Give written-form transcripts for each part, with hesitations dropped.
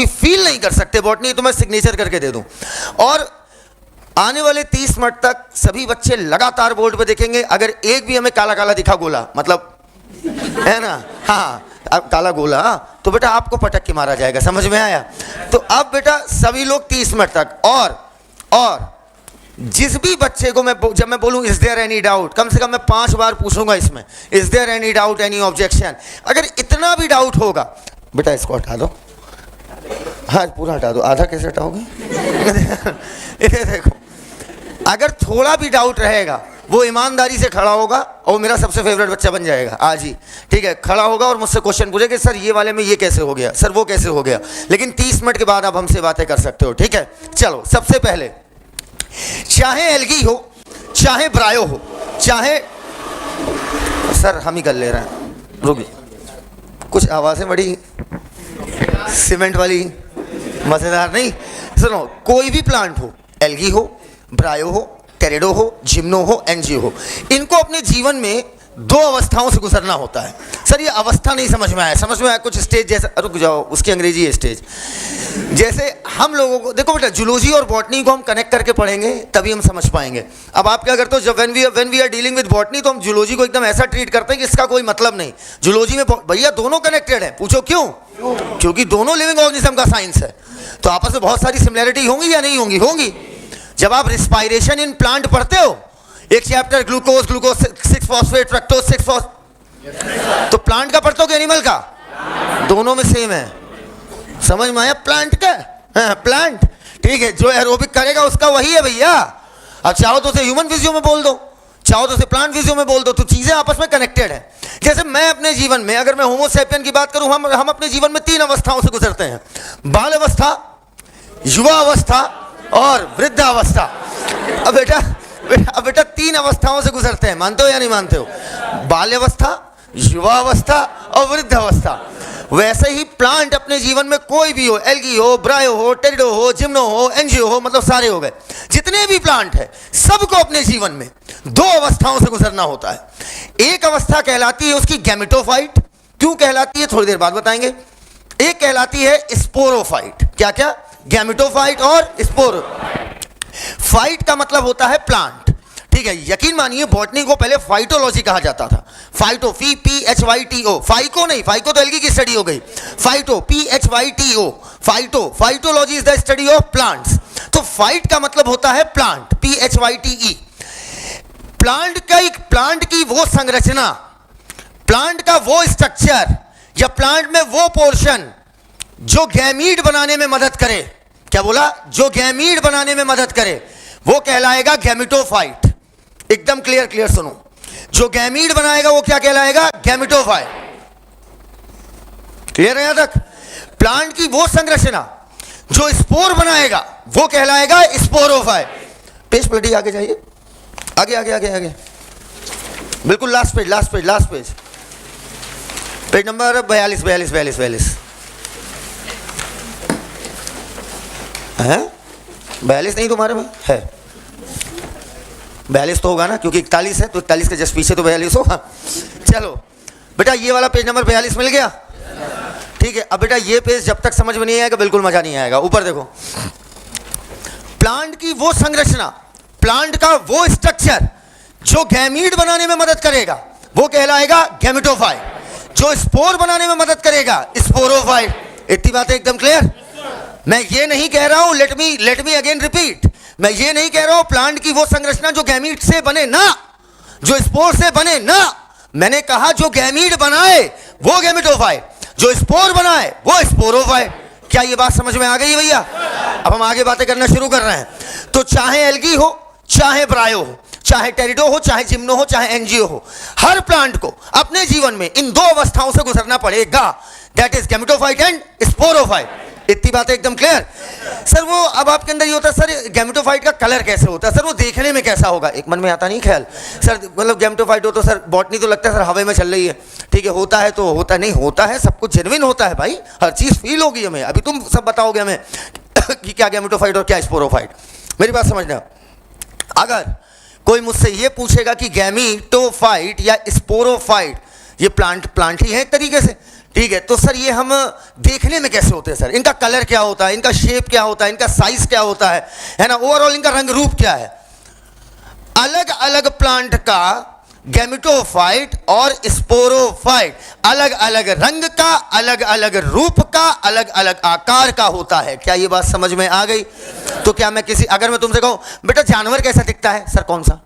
कभी फील नहीं कर सकते बॉटनी, तो मैं सिग्नेचर करके दे दूं। और आने वाले 30 मिनट तक सभी बच्चे लगातार बोर्ड पे देखेंगे, अगर एक भी हमें काला काला दिखा गोला, मतलब है ना, हाँ अब काला गोला, तो बेटा आपको पटक के मारा जाएगा, समझ में आया? तो अब बेटा सभी लोग 30 मिनट तक, और जिस भी बच्चे को जब मैं बोलूं इज देयर एनी डाउट, कम से कम मैं 5 बार पूछूंगा इसमें, is there any doubt, any objection. अगर इतना भी डाउट होगा, बेटा इसको हटा दो, हाँ पूरा हटा दो, आधा कैसे हटाओगे? इधर देखो, अगर थोड़ा भी डाउट रहेगा वो ईमानदारी से खड़ा होगा और मेरा सबसे फेवरेट बच्चा बन जाएगा आज ही, ठीक है? खड़ा होगा और मुझसे क्वेश्चन पूछेगा, सर ये वाले में ये कैसे हो गया, सर वो कैसे हो गया। लेकिन 30 मिनट के बाद आप हमसे बातें कर सकते हो, ठीक है? चलो, सबसे पहले चाहे एल्गी हो, चाहे ब्रायो हो, चाहे, सर हम ही कर ले रहे हैं, रुकिए, कुछ आवाज़ें बड़ी सीमेंट वाली मज़ेदार नहीं। सुनो, कोई भी प्लांट हो, एल्गी हो, ब्रायो हो, टेरिडो हो, जिम्नो हो, एंजियो हो, इनको अपने जीवन में 2 अवस्थाओं से गुजरना होता है। सर ये अवस्था नहीं समझ में आया, समझ में आया कुछ स्टेज जैसा, रुक जाओ, उसकी अंग्रेजी है स्टेज। जैसे हम लोगों को देखो बेटा, जूलॉजी और बॉटनी को हम कनेक्ट करके पढ़ेंगे तभी हम समझ पाएंगे। अब आप क्या करते हो, जब when we are dealing with botany तो हम जूलॉजी को एकदम ऐसा ट्रीट करते हैं कि इसका कोई मतलब नहीं। जूलॉजी में भैया दोनों कनेक्टेड है, पूछो क्यों? क्योंकि दोनों लिविंग ऑर्गेनिज्म का साइंस है, तो आपस में बहुत सारी सिमिलैरिटी होंगी या नहीं होंगी? होंगी। जब आप रिस्पायरेशन इन प्लांट पढ़ते हो, एक chapter glucose 6 phosphate fructose 6 phosphate, तो प्लांट का पढ़ते हो कि एनिमल का? दोनों में सेम है, समझ में आया? प्लांट का, हाँ प्लांट, ठीक है, जो एरोबिक करेगा उसका वही है भैया। अब चाहो तो उसे ह्यूमन फिजियो में बोल दो, चाहो तो उसे प्लांट फिजियो में बोल दो, तो चीजें आपस में कनेक्टेड है। जैसे मैं अपने जीवन में, अगर मैं होमो सेपियन की बात करूं, हम अपने जीवन में 3 अवस्थाओं से गुजरते हैं, बाल अवस्था, युवा अवस्था और वृद्धावस्था। अब बेटा 3 अवस्थाओं से गुजरते हैं, मानते हो या नहीं मानते हो? बाल्यावस्था, युवावस्था और वृद्धावस्था। वैसे ही प्लांट अपने जीवन में कोई भी हो, एल्गी हो, ब्रायो हो, टेरिडो हो, जिम्नो हो, एंजियो हो, मतलब सारे हो गए, जितने भी प्लांट है, सबको अपने जीवन में 2 अवस्थाओं से गुजरना होता है। एक अवस्था कहलाती है उसकी गैमेटोफाइट। क्यों कहलाती है थोड़ी देर बाद बताएंगे। एक कहलाती है स्पोरोफाइट। क्या क्या? गैमेटोफाइट और स्पोरो। फाइट का मतलब होता है प्लांट, ठीक है? यकीन मानिए बॉटनी को पहले फाइटोलॉजी कहा जाता था। फाइटो, PHYTO, फाइको नहीं, फाइको तो एल्गी की स्टडी हो गई। Phyto, PHYTO, phytology is the study of plants. तो फाइट का मतलब होता है प्लांट, PHYTE। प्लांट की वो संरचना, प्लांट का वो स्ट्रक्चर या प्लांट में वो पोर्शन जो गैमीट बनाने में मदद करे। क्या बोला? जो गैमीट बनाने में मदद करे वो कहलाएगा गैमेटोफाइट। एकदम क्लियर सुनो, जो गैमीट बनाएगा वो क्या कहलाएगा? गैमेटोफाइट। क्लियर है यहां तक? प्लांट की वो संरचना जो स्पोर बनाएगा वो कहलाएगा स्पोरोफाइट। पेज पलटी, आगे जाइए, आगे, बिल्कुल लास्ट पेज, पेज नंबर 42 है। 42 नहीं तुम्हारे में है? 42 तो होगा ना, क्योंकि 41 है, तो 41 के जस्ट पीछे तो 42 होगा। चलो बेटा, ये वाला पेज नंबर 42 मिल गया, ठीक है? अब बेटा ये पेज जब तक समझ में नहीं आएगा बिल्कुल मजा नहीं आएगा। ऊपर देखो, प्लांट की वो संरचना, प्लांट का वो स्ट्रक्चर जो गैमीट बनाने में मदद करेगा वो कहलाएगा गैमेटोफाइट। जो स्पोर बनाने में मदद करेगा स्पोरोफाइट। इतनी बातें एकदम क्लियर? मैं ये नहीं कह रहा हूं, लेट मी अगेन रिपीट, मैं ये नहीं कह रहा हूं प्लांट की वो संरचना जो गैमीट से बने ना, जो स्पोर से बने ना। मैंने कहा जो गैमीट बनाए वो गैमेटोफाइट, जो स्पोर बनाए वो स्पोरोफाइट। क्या ये बात समझ में आ गई भैया? अब हम आगे बातें करना शुरू कर रहे हैं। तो चाहे एल्गी हो, चाहे ब्रायो हो, चाहे टेरिडो हो, चाहे जिम्नो हो, चाहे एंजियो हो, हर प्लांट को अपने जीवन में इन 2 अवस्थाओं से गुजरना पड़ेगा, that is gametophyte and sporophyte. इतनी बातें एकदम क्लियर? सर वो अब आपके अंदर ये होता है, सर गैमेटोफाइट का कलर कैसे होता है, सर वो देखने में कैसा होगा? एक मन में आता नहीं ख्याल, सर मतलब गैमेटोफाइट हो तो सर बॉटनी तो लगता है सर हवा में चल रही है, ठीक है? होता है तो होता नहीं, होता है, सब कुछ जेन्युइन होता है भाई, हर चीज फील होगी हमें। अभी तुम सब बताओगे हमें कि क्या गैमेटोफाइट और क्या स्पोरोफाइट। मेरी बात समझना, अगर कोई मुझसे ये पूछेगा कि गैमेटोफाइट या स्पोरोफाइट, ये प्लांट ही है एक तरीके से, ठीक है, तो सर ये हम देखने में कैसे होते हैं सर? इनका कलर क्या होता है, इनका शेप क्या होता है, इनका साइज क्या होता है ना, ओवरऑल इनका रंग रूप क्या है? अलग अलग प्लांट का गैमेटोफाइट और स्पोरोफाइट अलग अलग रंग का, अलग अलग रूप का, अलग अलग आकार का होता है। क्या ये बात समझ में आ गई? तो क्या मैं अगर मैं तुमसे कहूं बेटा जानवर कैसा दिखता है, सर कौन सा?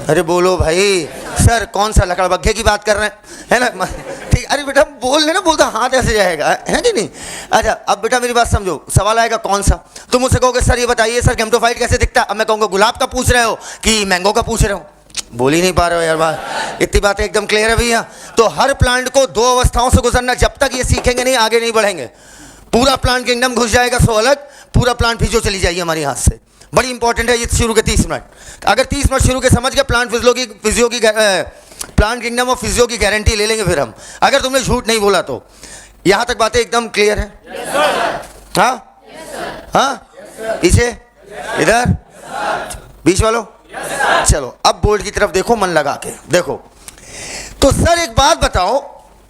अरे बोलो भाई सर, कौन सा? लकड़बग्घे की बात कर रहे हैं, है ना? ठीक, अरे बेटा बोल लेना, बोलता हाथ ऐसे जाएगा, है कि नहीं? अच्छा अब बेटा मेरी बात समझो, सवाल आएगा कौन सा? तुम मुझसे कहोगे सर ये बताइए सर गैमेटोफाइट कैसे दिखता है, अब मैं कहूँगा गुलाब का पूछ रहे हो कि मैंगो का पूछ रहे हो? बोल ही नहीं पा रहे हो यार, बात इतनी बातें एकदम क्लियर है भैया। तो हर प्लांट को दो अवस्थाओं से गुजरना, जब तक ये सीखेंगे नहीं आगे नहीं बढ़ेंगे। पूरा प्लांट किंगडम घुस जाएगा सो अलग, पूरा प्लांट फिजियो चली जाएगी हमारे हाथ से। बड़ी इंपॉर्टेंट है ये शुरू के 30 मिनट। अगर 30 मिनट शुरू के समझ गए प्लांट फिजियो की प्लांट किंगडम और फिजियो की गारंटी ले लेंगे फिर हम, अगर तुमने झूठ नहीं बोला तो। यहां तक बातें एकदम क्लियर है? हाँ हाँ, पीछे, इधर, बीच वालों, चलो अब बोर्ड की तरफ देखो, मन लगा के देखो। तो सर एक बात बताओ,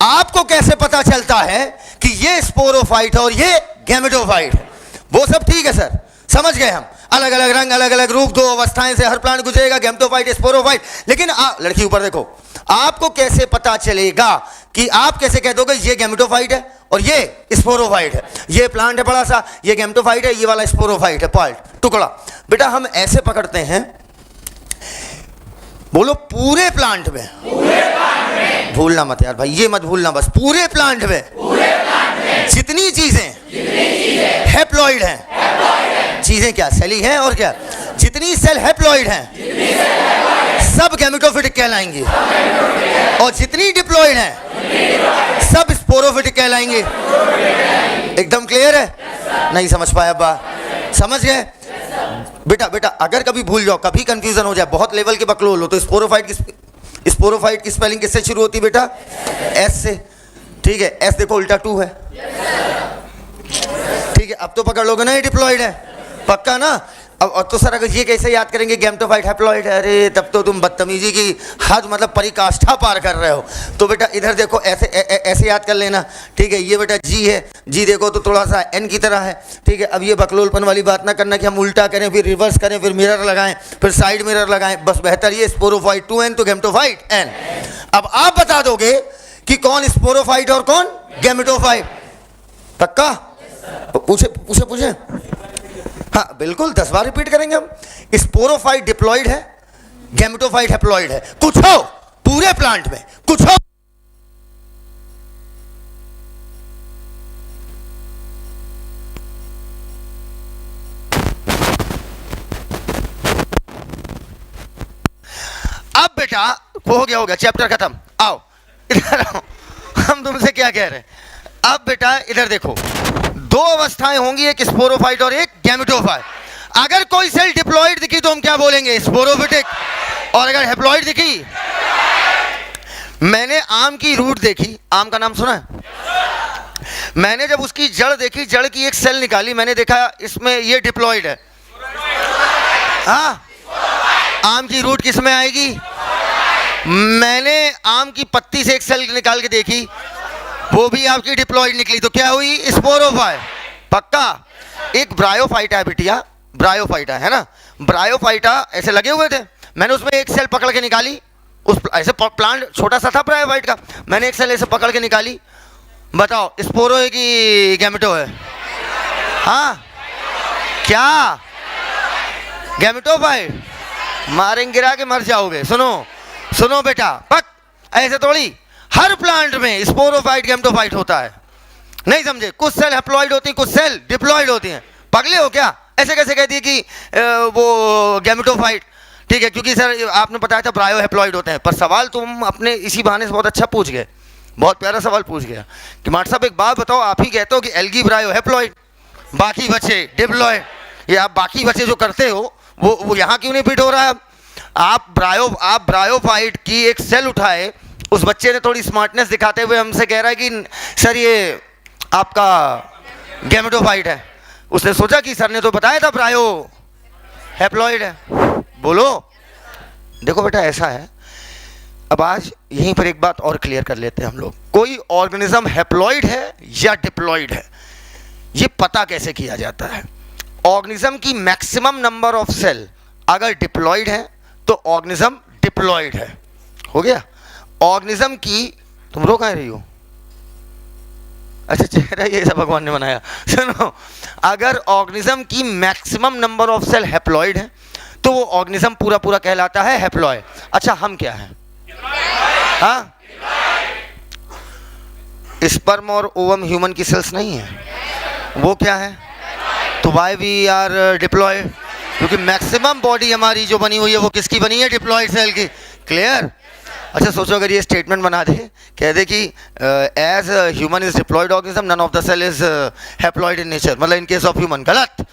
आपको कैसे पता चलता है कि ये स्पोरोफाइट और ये गैमेटोफाइट है? वो सब ठीक है सर, समझ गए हम, अलग अलग रंग, अलग अलग रूप, दो अवस्थाएं से हर प्लांट गुजरेगा, गैमेटोफाइट, स्पोरोफाइट। लेकिन लड़की ऊपर देखो, आपको कैसे पता चलेगा कि आप कैसे कह दोगे ये गैमेटोफाइट है और ये स्पोरोफाइट है? ये प्लांट है बड़ा सा, ये गैमेटोफाइट है, ये वाला स्पोरोफाइट है, पार्ट टुकड़ा। बेटा हम ऐसे पकड़ते हैं, बोलो पूरे प्लांट में, भूलना मत यार भाई, ये मत भूलना बस, पूरे प्लांट में जितनी चीजें हैप्लॉइड हैं, चीजें क्या सेली हैं, और क्या जितनी सेल हैप्लॉइड हैं सब गैमेटोफिटिक कहलाएंगी, और जितनी डिप्लॉइड हैं सब स्पोरोफिटिक कहलाएंगी। एकदम क्लियर है? नहीं समझ पाया बात? समझ गए बेटा अगर कभी भूल जाओ, कभी कंफ्यूजन हो जाए, बहुत लेवल के बकलोल हो, तो स्पोरोफाइट की स्पेलिंग किससे शुरू होती है बेटा? एस से। ठीक है, एस देखो उल्टा 2 है। ठीक है, अब तो पकड़ लोगे ना ये डिप्लॉइड है, पक्का ना? अब तो सर अगर ये कैसे याद करेंगे गैमेटोफाइट हैप्लॉइड? अरे तब तो तुम बदतमीजी की हद, मतलब परिकाष्ठा पार कर रहे हो। तो बेटा इधर देखो, ऐसे याद कर लेना। ठीक है, ये बेटा जी है, जी देखो तो थोड़ा सा एन की तरह है। ठीक है, अब ये बकलोलपन वाली बात ना करना कि हम उल्टा करें फिर रिवर्स करें फिर मिरर लगाएं फिर साइड मिरर लगाएं, बस बेहतर ये स्पोरोफाइट 2n तो गैमेटोफाइट n। अब आप बता दोगे कि कौन स्पोरोफाइट और कौन गैमेटोफाइट? पक्का? पूछे हाँ बिल्कुल, 10 बार रिपीट करेंगे हम। स्पोरोफाइट डिप्लॉइड है, गैमेटोफाइट हैप्लॉइड है। कुछ हो पूरे प्लांट में, कुछ हो अब बेटा हो गया चैप्टर खत्म। आओ इधर आओ, हम तुमसे क्या कह रहे हैं? अब बेटा इधर देखो, दो अवस्थाएं होंगी, एक स्पोरोफाइट और एक गैमेटोफाइट। अगर कोई सेल डिप्लॉइड दिखी तो हम क्या बोलेंगे? स्पोरोफिटिक। और अगर हैप्लॉइड दिखी, मैंने आम की रूट देखी, आम का नाम सुना है? मैंने जब उसकी जड़ देखी, जड़ की एक सेल निकाली, मैंने देखा इसमें ये डिप्लॉइड है। हाँ, आम की रूट किस में आएगी? मैंने आम की पत्ती से एक सेल निकाल के देखी, वो भी आपकी डिप्लॉइड निकली, तो क्या हुई? स्पोरोफाइट। पक्का? एक ब्रायोफाइटा है बिटिया, ब्रायोफाइटा है ना, ब्रायोफाइटा ऐसे लगे हुए थे, मैंने उसमें एक सेल पकड़ के निकाली, उस ऐसे प्लांट छोटा सा था ब्रायोफाइट का, मैंने एक सेल ऐसे पकड़ के निकाली, बताओ स्पोरो है कि गैमेटो है? हाँ क्या? गैमेटोफाइट। मारेंगे गिरा के मर जाओगे। सुनो बेटा, पक ऐसे थोड़ी हर प्लांट में स्पोरोफाइट गैमेटोफाइट होता है, नहीं समझे? कुछ सेल हैप्लॉइड होती हैं, कुछ सेल डिप्लॉइड होती हैं। पगले हो क्या? ऐसे कैसे कह दिए कि वो गैमेटोफाइट? ठीक है, क्योंकि सर आपने बताया था ब्रायो हैप्लॉइड होते हैं, पर सवाल तुम अपने इसी बहाने से बहुत अच्छा पूछ गए, बहुत प्यारा सवाल पूछ गया कि मास्टर साहब एक बात बताओ, आप ही कहते हो कि एल्गी ब्रायो हैप्लॉइड, बाकी बचे डिप्लॉइड, ये आप बाकी बचे जो करते हो वो यहाँ क्यों नहीं फिट हो रहा है? आप ब्रायोफाइट की एक सेल उठाए, उस बच्चे ने थोड़ी स्मार्टनेस दिखाते हुए हमसे कह रहा है कि सर ये आपका गैमेटोफाइट है। उसने सोचा कि सर ने तो बताया था ब्रायो हैप्लॉइड है। बोलो, देखो बेटा ऐसा है, अब आज यहीं पर एक बात और क्लियर कर लेते हैं हम लोग, कोई ऑर्गेनिज्म हैप्लॉइड है या डिप्लॉइड है, ये पता कैसे किया जाता है? ऑर्गेनिज्म की मैक्सिमम नंबर ऑफ सेल अगर डिप्लॉइड है तो ऑर्गेनिज्म डिप्लॉइड है, हो गया। ऑर्गेनिज्म की, तुम रो कहाँ रही हो? अच्छा, चेहरा ये सब भगवान ने बनाया। सुनो, अगर ऑर्गेनिज्म की maximum number of cell haploid है तो वो ऑर्गेनिज्म पूरा पूरा कहलाता है हैप्लॉइड। अच्छा, हम क्या हैं? हाँ, स्पर्म और ओवम ह्यूमन की सेल्स नहीं है, वो क्या है? तो वाई वी आर डिप्लॉयड? क्योंकि मैक्सिमम बॉडी हमारी जो बनी हुई है वो किसकी बनी है? डिप्लॉयड सेल की। क्लियर? अच्छा, सोचो अगर ये स्टेटमेंट बना दे, कह दे कि as human is diploid organism, none of the cell is haploid in nature, मतलब इन केस ऑफ ह्यूमन। गलत।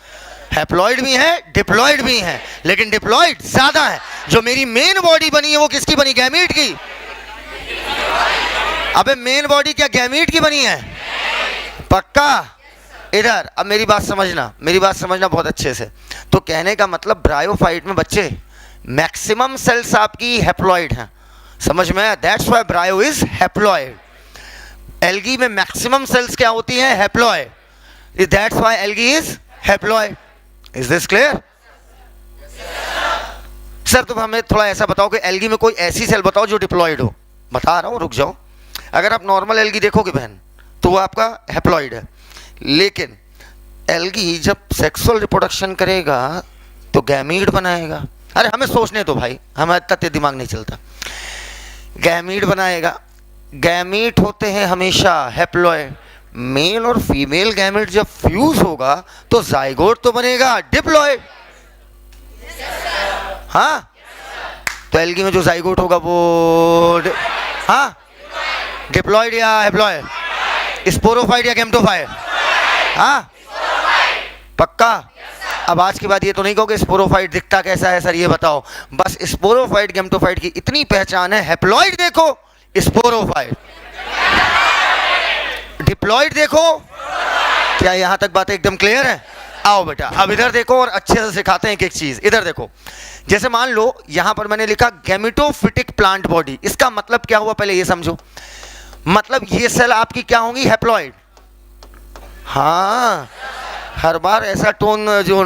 हैप्लॉयड भी है, डिप्लॉयड भी है, लेकिन डिप्लॉयड ज्यादा है। जो मेरी मेन बॉडी बनी है वो किसकी बनी? गैमीट की। अबे मेन बॉडी क्या गैमीट की बनी है? पक्का? इधर अब मेरी बात समझना, मेरी बात समझना बहुत अच्छे से। तो कहने का मतलब ब्रायोफाइट में बच्चे मैक्सिमम सेल्स आपकी हैप्लॉइड हैं, समझ में आया? That's why ब्रायो is haploid. Algae में मैक्सिमम सेल्स क्या होती हैं? Haploid. That's why algae is haploid. Is this clear? Sir तुम हमें थोड़ा ऐसा बताओ कि एल्गी में कोई ऐसी सेल बताओ जो डिप्लॉइड हो। बता रहा हूं, रुक जाओ। अगर आप नॉर्मल एल्गी देखोगे बहन तो वो आपका हैप्लॉइड है, लेकिन एल्गी जब सेक्सुअल रिप्रोडक्शन करेगा तो गैमीट बनाएगा। अरे हमें सोचने दो भाई, हमें इतना दिमाग नहीं चलता। गैमीट बनाएगा। गैमीट होते हैं हमेशा हैप्लॉइड। मेल और फीमेल गैमीट जब फ्यूज होगा तो जाइगोट तो बनेगा डिप्लॉइड। हाँ, तो एल्गी में जो जाइगोट होगा वो हाँ डिप्लॉइड या हैप्लॉइड? स्पोरोफाइट या गैमेटोफाइट? हाँ, पक्का? अब आज के बाद ये तो नहीं कहोगे स्पोरोफाइट दिखता कैसा है सर, ये बताओ। बस स्पोरोफाइट गैमेटोफाइट की इतनी पहचान है, हैप्लॉइड देखो स्पोरोफाइट, डिप्लॉइड देखो। क्या यहां तक बातें एकदम क्लियर है? आओ बेटा, अब इधर देखो और अच्छे से सिखाते हैं एक एक चीज। इधर देखो, जैसे मान लो यहां पर मैंने लिखा गैमेटोफिटिक प्लांट बॉडी। इसका मतलब क्या हुआ पहले ये समझो। मतलब ये सेल आपकी क्या होंगी? हैप्लॉइड। हाँ, हर बार ऐसा टोन जो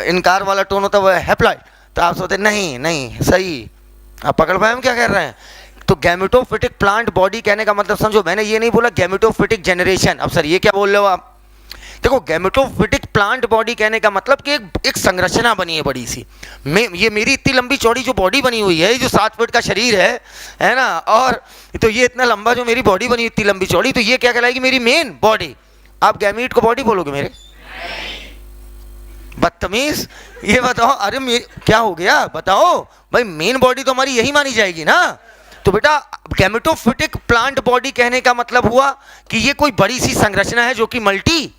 इनकार वाला टोन होता है वो हैप्लॉइड, तो आप सोचते नहीं नहीं सही। आप पकड़ पाए हम क्या कह रहे हैं? तो गैमेटोफिटिक प्लांट बॉडी कहने का मतलब समझो, मैंने ये नहीं बोला गैमेटोफिटिक जनरेशन। अब सर ये क्या बोल रहे हो आप? देखो, गैमेटोफिटिक प्लांट बॉडी कहने का मतलब कि एक संरचना बनी है बड़ी सी। ये मेरी इतनी लंबी चौड़ी जो बॉडी बनी हुई है, जो 7 फीट का शरीर है ना, और तो ये इतना लंबा जो मेरी बॉडी बनी इतनी लंबी चौड़ी, तो ये क्या कहलाएगी? मेरी मेन बॉडी। आप गैमीट को बॉडी बोलोगे मेरे? बदतमीज, ये बताओ। अरे क्या हो गया बताओ भाई, मेन बॉडी तो हमारी यही मानी जाएगी ना। तो बेटा गैमेटोफिटिक प्लांट बॉडी कहने का मतलब हुआ कि ये कोई बड़ी सी संरचना है जो कि मल्टी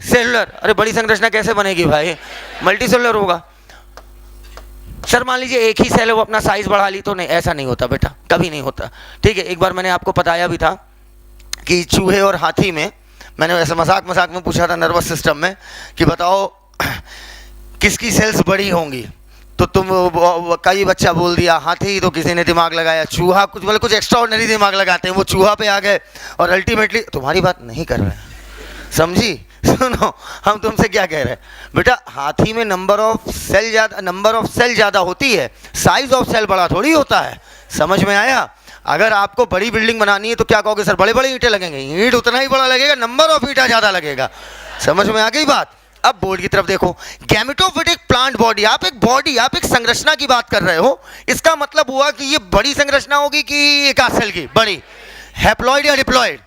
सेलुलर। अरे बड़ी संरचना कैसे बनेगी भाई? मल्टी सेलुलर होगा। सर मान लीजिए एक ही सेल है वो अपना साइज बढ़ा ली, तो नहीं, ऐसा नहीं होता बेटा, कभी नहीं होता। ठीक है, एक बार मैंने आपको बताया भी था कि चूहे और हाथी में, मैंने ऐसे मजाक में पूछा था नर्वस सिस्टम में कि बताओ किसकी सेल्स बड़ी होंगी, तो तुम कई बच्चा बोल दिया हाथी, तो किसी ने दिमाग लगाया चूहा। कुछ मतलब कुछ एक्स्ट्राऑर्डिनरी दिमाग लगाते हैं, वो चूहा पे आ गए और अल्टीमेटली तुम्हारी बात नहीं कर रहे हैं, समझी? सुनो, हम तुमसे क्या कह रहे हैं बेटा, हाथी में नंबर ऑफ सेल ज़्यादा होती है, साइज ऑफ सेल बड़ा थोड़ी होता है। समझ में आया? अगर आपको बड़ी बिल्डिंग बनानी है तो क्या कहोगे? सर बड़े बड़े ईंटें लगेंगे। ईंट उतना ही बड़ा लगेगा, नंबर ऑफ ईंटा ज़्यादा लगेगा। समझ में आ गई बात? अब बोर्ड की तरफ देखो, गैमेटोफिटिक प्लांट बॉडी, आप एक संरचना की बात कर रहे हो। इसका मतलब हुआ कि ये बड़ी संरचना होगी कि एक आध सेल की बड़ी? हैप्लॉइड या डिप्लॉइड?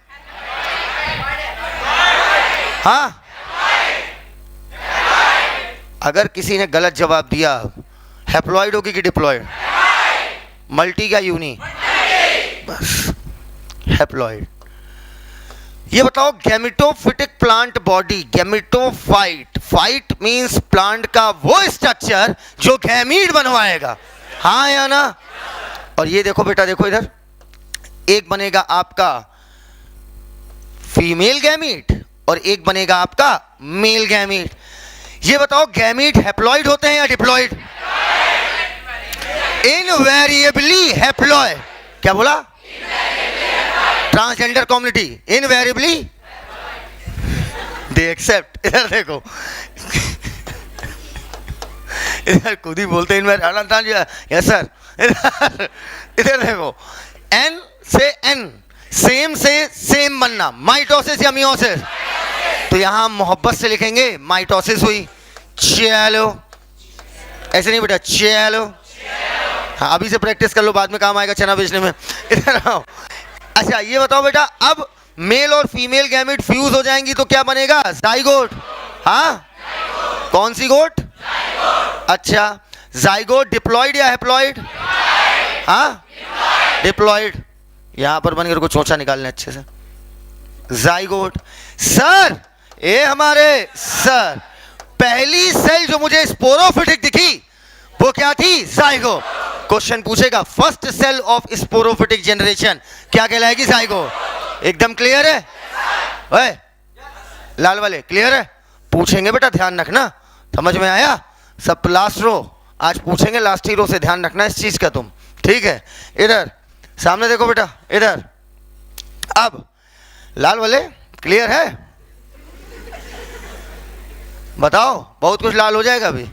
हाँ, अगर किसी ने गलत जवाब दिया, हैप्लॉइड होगी कि डिप्लॉइड? मल्टी का यूनी? बस हैप्लॉइड। ये बताओ, gametophytic plant body, gametophyte, fight means plant का वो स्ट्रक्चर जो गैमीट बनवाएगा, हाँ या ना? और ये देखो बेटा, देखो इधर, एक बनेगा आपका फीमेल गैमीट और एक बनेगा आपका मेल गैमीट। ये बताओ, गैमीट हैप्लॉइड होते हैं या डिप्लॉइड? इनवेरिएबली हैप्लॉय, क्या बोला? Transgender community invariably they accept. इधर देखो, इधर खुद ही बोलते हैं यस सर। इधर देखो, एन से एन, सेम से सेम बनना, माइटोसिस या मियोसिस? तो यहां मोहब्बत से लिखेंगे माइटोसिस हुई। चलो, ऐसे नहीं बेटा, चलो। हाँ, अभी से प्रैक्टिस कर लो, बाद में काम आएगा चना बेचने में। इधर आओ। अच्छा ये बताओ बेटा, अब मेल और फीमेल गैमेट फ्यूज हो जाएंगी तो क्या बनेगा? जाइगोट। हाँ, कौन सी गोट? अच्छा, जाइगोट डिप्लॉइड या हैप्लॉइड? हाँ, डिप्लॉइड। यहां पर बन को चोंचा निकालने अच्छे से। जाइगोट। सर, ये हमारे सर, पहली सेल जो मुझे स्पोरोफिटिक दिखी वो क्या थी? जाइगोट। क्वेश्चन पूछेगा, first cell of sporophytic generation क्या कहलाएगी? जाइगोट। एकदम क्लियर है? ओए लाल वाले, क्लियर है? पूछेंगे बेटा, ध्यान रखना। समझ में आया? सब लास्ट रो आज पूछेंगे, लास्ट ही रो से ध्यान रखना इस चीज का तुम, ठीक है? इधर सामने देखो बेटा, इधर। अब लाल वाले क्लियर है? बताओ, बहुत कुछ लाल हो जाएगा अभी।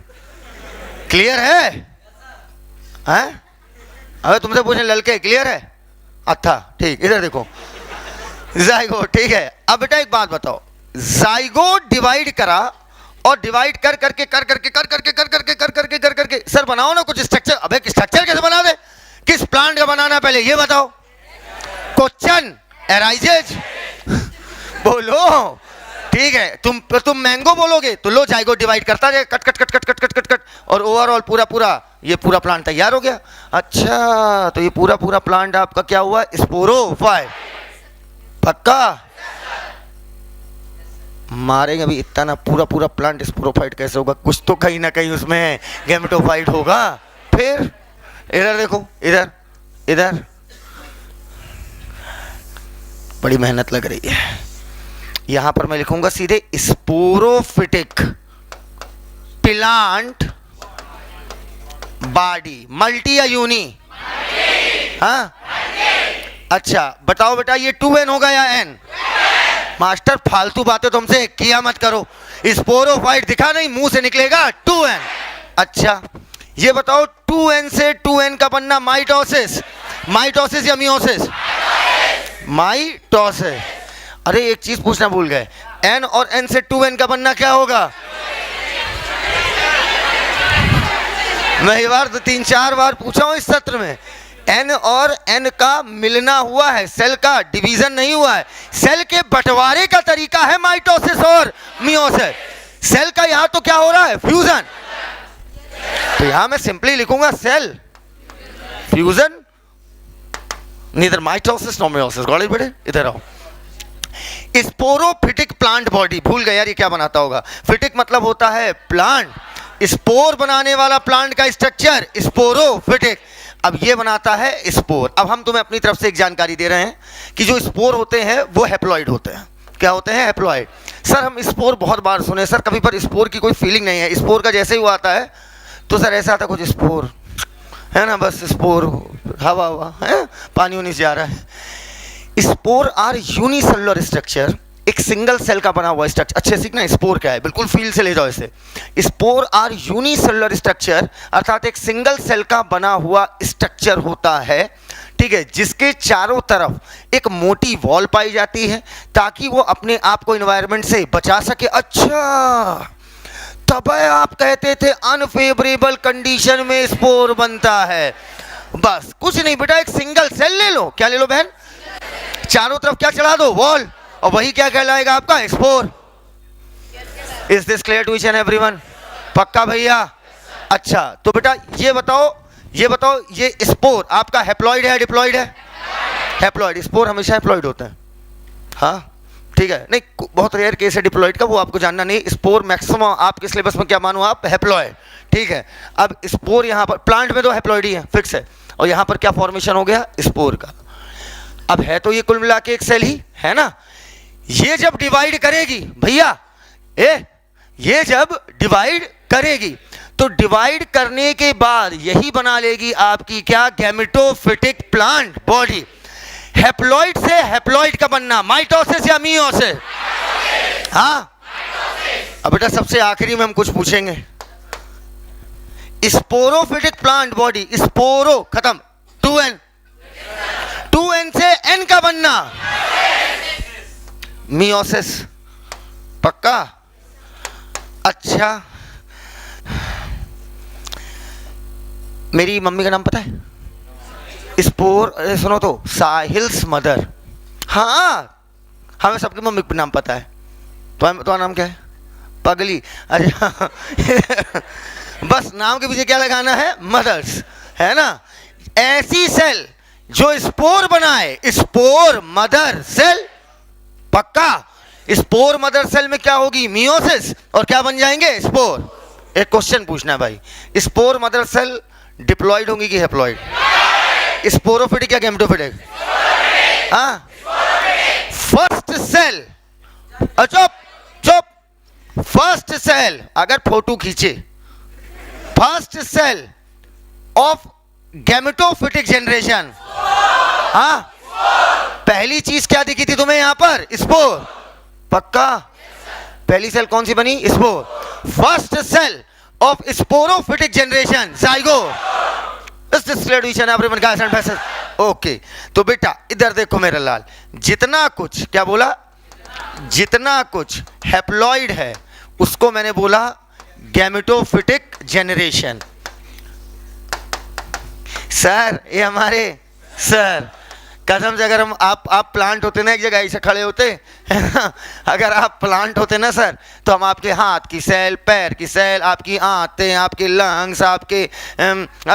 क्लियर है? हैं? अबे तुमसे पूछे ललके, क्लियर है? अच्छा ठीक, इधर देखो, जाइगोट, ठीक है। अब बेटा एक बात बताओ, जाइगोट डिवाइड करा और डिवाइड कर करके सर बनाओ ना कुछ स्ट्रक्चर। अबे स्ट्रक्चर कैसे बना दे? किस प्लांट का बनाना पहले ये बताओ। Question arises. बोलो, ठीक है। तुम मैंगो बोलोगे तो लो, जाइगोट डिवाइड करता जाए, cut cut cut cut cut cut cut cut, और ओवरऑल पूरा ये पूरा प्लांट तैयार हो गया। अच्छा, तो ये पूरा प्लांट आपका क्या हुआ? स्पोरोफाइट। पक्का? मारेंगे अभी इतना ना, पूरा प्लांट स्पोरोफाइट कैसे होगा? कुछ तो कहीं ना कहीं उसमें गैमेटोफाइट होगा। फिर इधर देखो, इधर बड़ी मेहनत लग रही है। यहां पर मैं लिखूंगा सीधे स्पोरोफिटिक प्लांट बॉडी। मल्टी या यूनी? हाँ, अच्छा बताओ बेटा, ये 2n होगा या n? मास्टर फालतू बातें तुमसे किया मत करो। स्पोरोफाइट दिखा नहीं, मुंह से निकलेगा 2n। अच्छा ये बताओ, 2n से 2n का बनना माइटोसिस, माइटोसिस या मियोसिस? माइटोसिस। अरे एक चीज पूछना भूल गए, n और n से 2n का बनना क्या होगा? मैं ये बार 3-4 बार पूछा हूं इस सत्र में। n और n का मिलना हुआ है, सेल का डिवीजन नहीं हुआ है। सेल के बंटवारे का तरीका है माइटोसिस और मियोसिस। सेल का यहां तो क्या हो रहा है? फ्यूजन। तो यहां मैं सिंपली लिखूंगा cell fusion, neither mitosis nor meiosis. Got it बेटे? इधर आओ। स्पोरोफिटिक प्लांट बॉडी, भूल गए यार ये क्या बनाता होगा? फिटिक मतलब होता है प्लांट, स्पोर बनाने वाला प्लांट का स्ट्रक्चर स्पोरोफिटिक। अब ये बनाता है स्पोर। अब हम तुम्हें अपनी तरफ से एक जानकारी दे रहे हैं कि जो स्पोर होते हैं वो हैप्लॉइड होते हैं। क्या होते हैं? हैप्लॉइड। सर हम स्पोर बहुत बार सुने सर, कभी पर स्पोर की कोई फीलिंग नहीं है। स्पोर का जैसे ही वो आता है तो सर ऐसा आता कुछ स्पोर है ना, बस स्पोर हवा है, पानी उनी से जा रहा है। स्पोर आर यूनिसेलुलर स्ट्रक्चर, एक सिंगल सेल का बना हुआ स्ट्रक्चर। अच्छे सीखना स्पोर क्या है, बिल्कुल फील से ले जाओ इसे। स्पोर आर यूनिसेलुलर स्ट्रक्चर, अर्थात एक सिंगल सेल का बना हुआ स्ट्रक्चर होता है, ठीक है, जिसके चारों तरफ एक मोटी वॉल पाई जाती है ताकि वो अपने आप को एनवायरनमेंट से बचा सके। अच्छा, तब आप कहते थे अनफेवरेबल कंडीशन में स्पोर बनता है। बस कुछ नहीं बेटा, एक सिंगल सेल ले लो। क्या ले लो बहन? चारों तरफ क्या चढ़ा दो? वॉल, और वही क्या कहलाएगा आपका? Spore. Is this clear to each and everyone? पक्का भैया? अच्छा तो बेटा ये बताओ, ये स्पोर आपका हैप्लॉइड है डिप्लॉइड है? हैप्लॉइड। स्पोर हमेशा हैप्लॉइड होते हैं। हाँ ठीक है, नहीं बहुत रेयर केस है डिप्लॉइड का, वो आपको जानना नहीं। स्पोर मैक्सिमम आपके सिलेबस में क्या मानो आप? हैप्लॉइड। ठीक है, अब स्पोर यहाँ पर प्लांट में तो हैप्लॉइड ही है, फिक्स है। और यहाँ पर क्या फॉर्मेशन हो गया? स्पोर का। अब है तो ये कुल मिला के एक सेल ही है ना। ये जब डिवाइड करेगी भैया, ये जब डिवाइड करेगी तो डिवाइड करने के बाद यही बना लेगी आपकी क्या, गैमेटोफिटिक प्लांट बॉडी। हैप्लॉइड से हैप्लॉइड का बनना, माइटोसिस या मियोसिस? हाँ, अब बेटा सबसे आखिरी में हम कुछ पूछेंगे। स्पोरोफिटिक प्लांट बॉडी, स्पोरो खत्म, 2n, 2n से n का बनना, मियोसिस। पक्का? अच्छा, मेरी मम्मी का नाम पता है? स्पोर, सुनो तो, साहिल्स मदर। हाँ, हमें सबकी मम्मी का नाम पता है। तुम्हारा नाम क्या है? पगली। अच्छा बस नाम के पीछे क्या लगाना है? मदर्स, है ना। ऐसी सेल जो स्पोर बनाए, स्पोर मदर सेल। पक्का? स्पोर मदर सेल में क्या होगी? मियोसिस, और क्या बन जाएंगे? स्पोर। एक क्वेश्चन पूछना है भाई, स्पोर मदर सेल डिप्लॉयड होंगी कि हैप्लॉयड? स्पोरोफिटिक या गैमेटोफिटिक? हाँ, फर्स्ट सेल, चुप चुप, फर्स्ट सेल, अगर फोटो खींचे, first cell of gametophytic generation. हाँ, पहली चीज क्या दिखी थी तुम्हें यहां पर? स्पोर। पक्का? पहली सेल कौन सी बनी? Spore. First cell of sporophytic generation, zygote. Okay, तो बेटा इधर देखो मेरा लाल, जितना कुछ, क्या बोला? जितना कुछ हैप्लॉइड है उसको मैंने बोला गैमेटोफिटिक जनरेशन। सर ये हमारे सर, कसम से, अगर हम आप प्लांट होते ना एक जगह ऐसे खड़े होते अगर आप प्लांट होते ना सर, तो हम आपके हाथ की सेल, पैर की सेल, आपकी आंतें, आपके लंग्स, आपके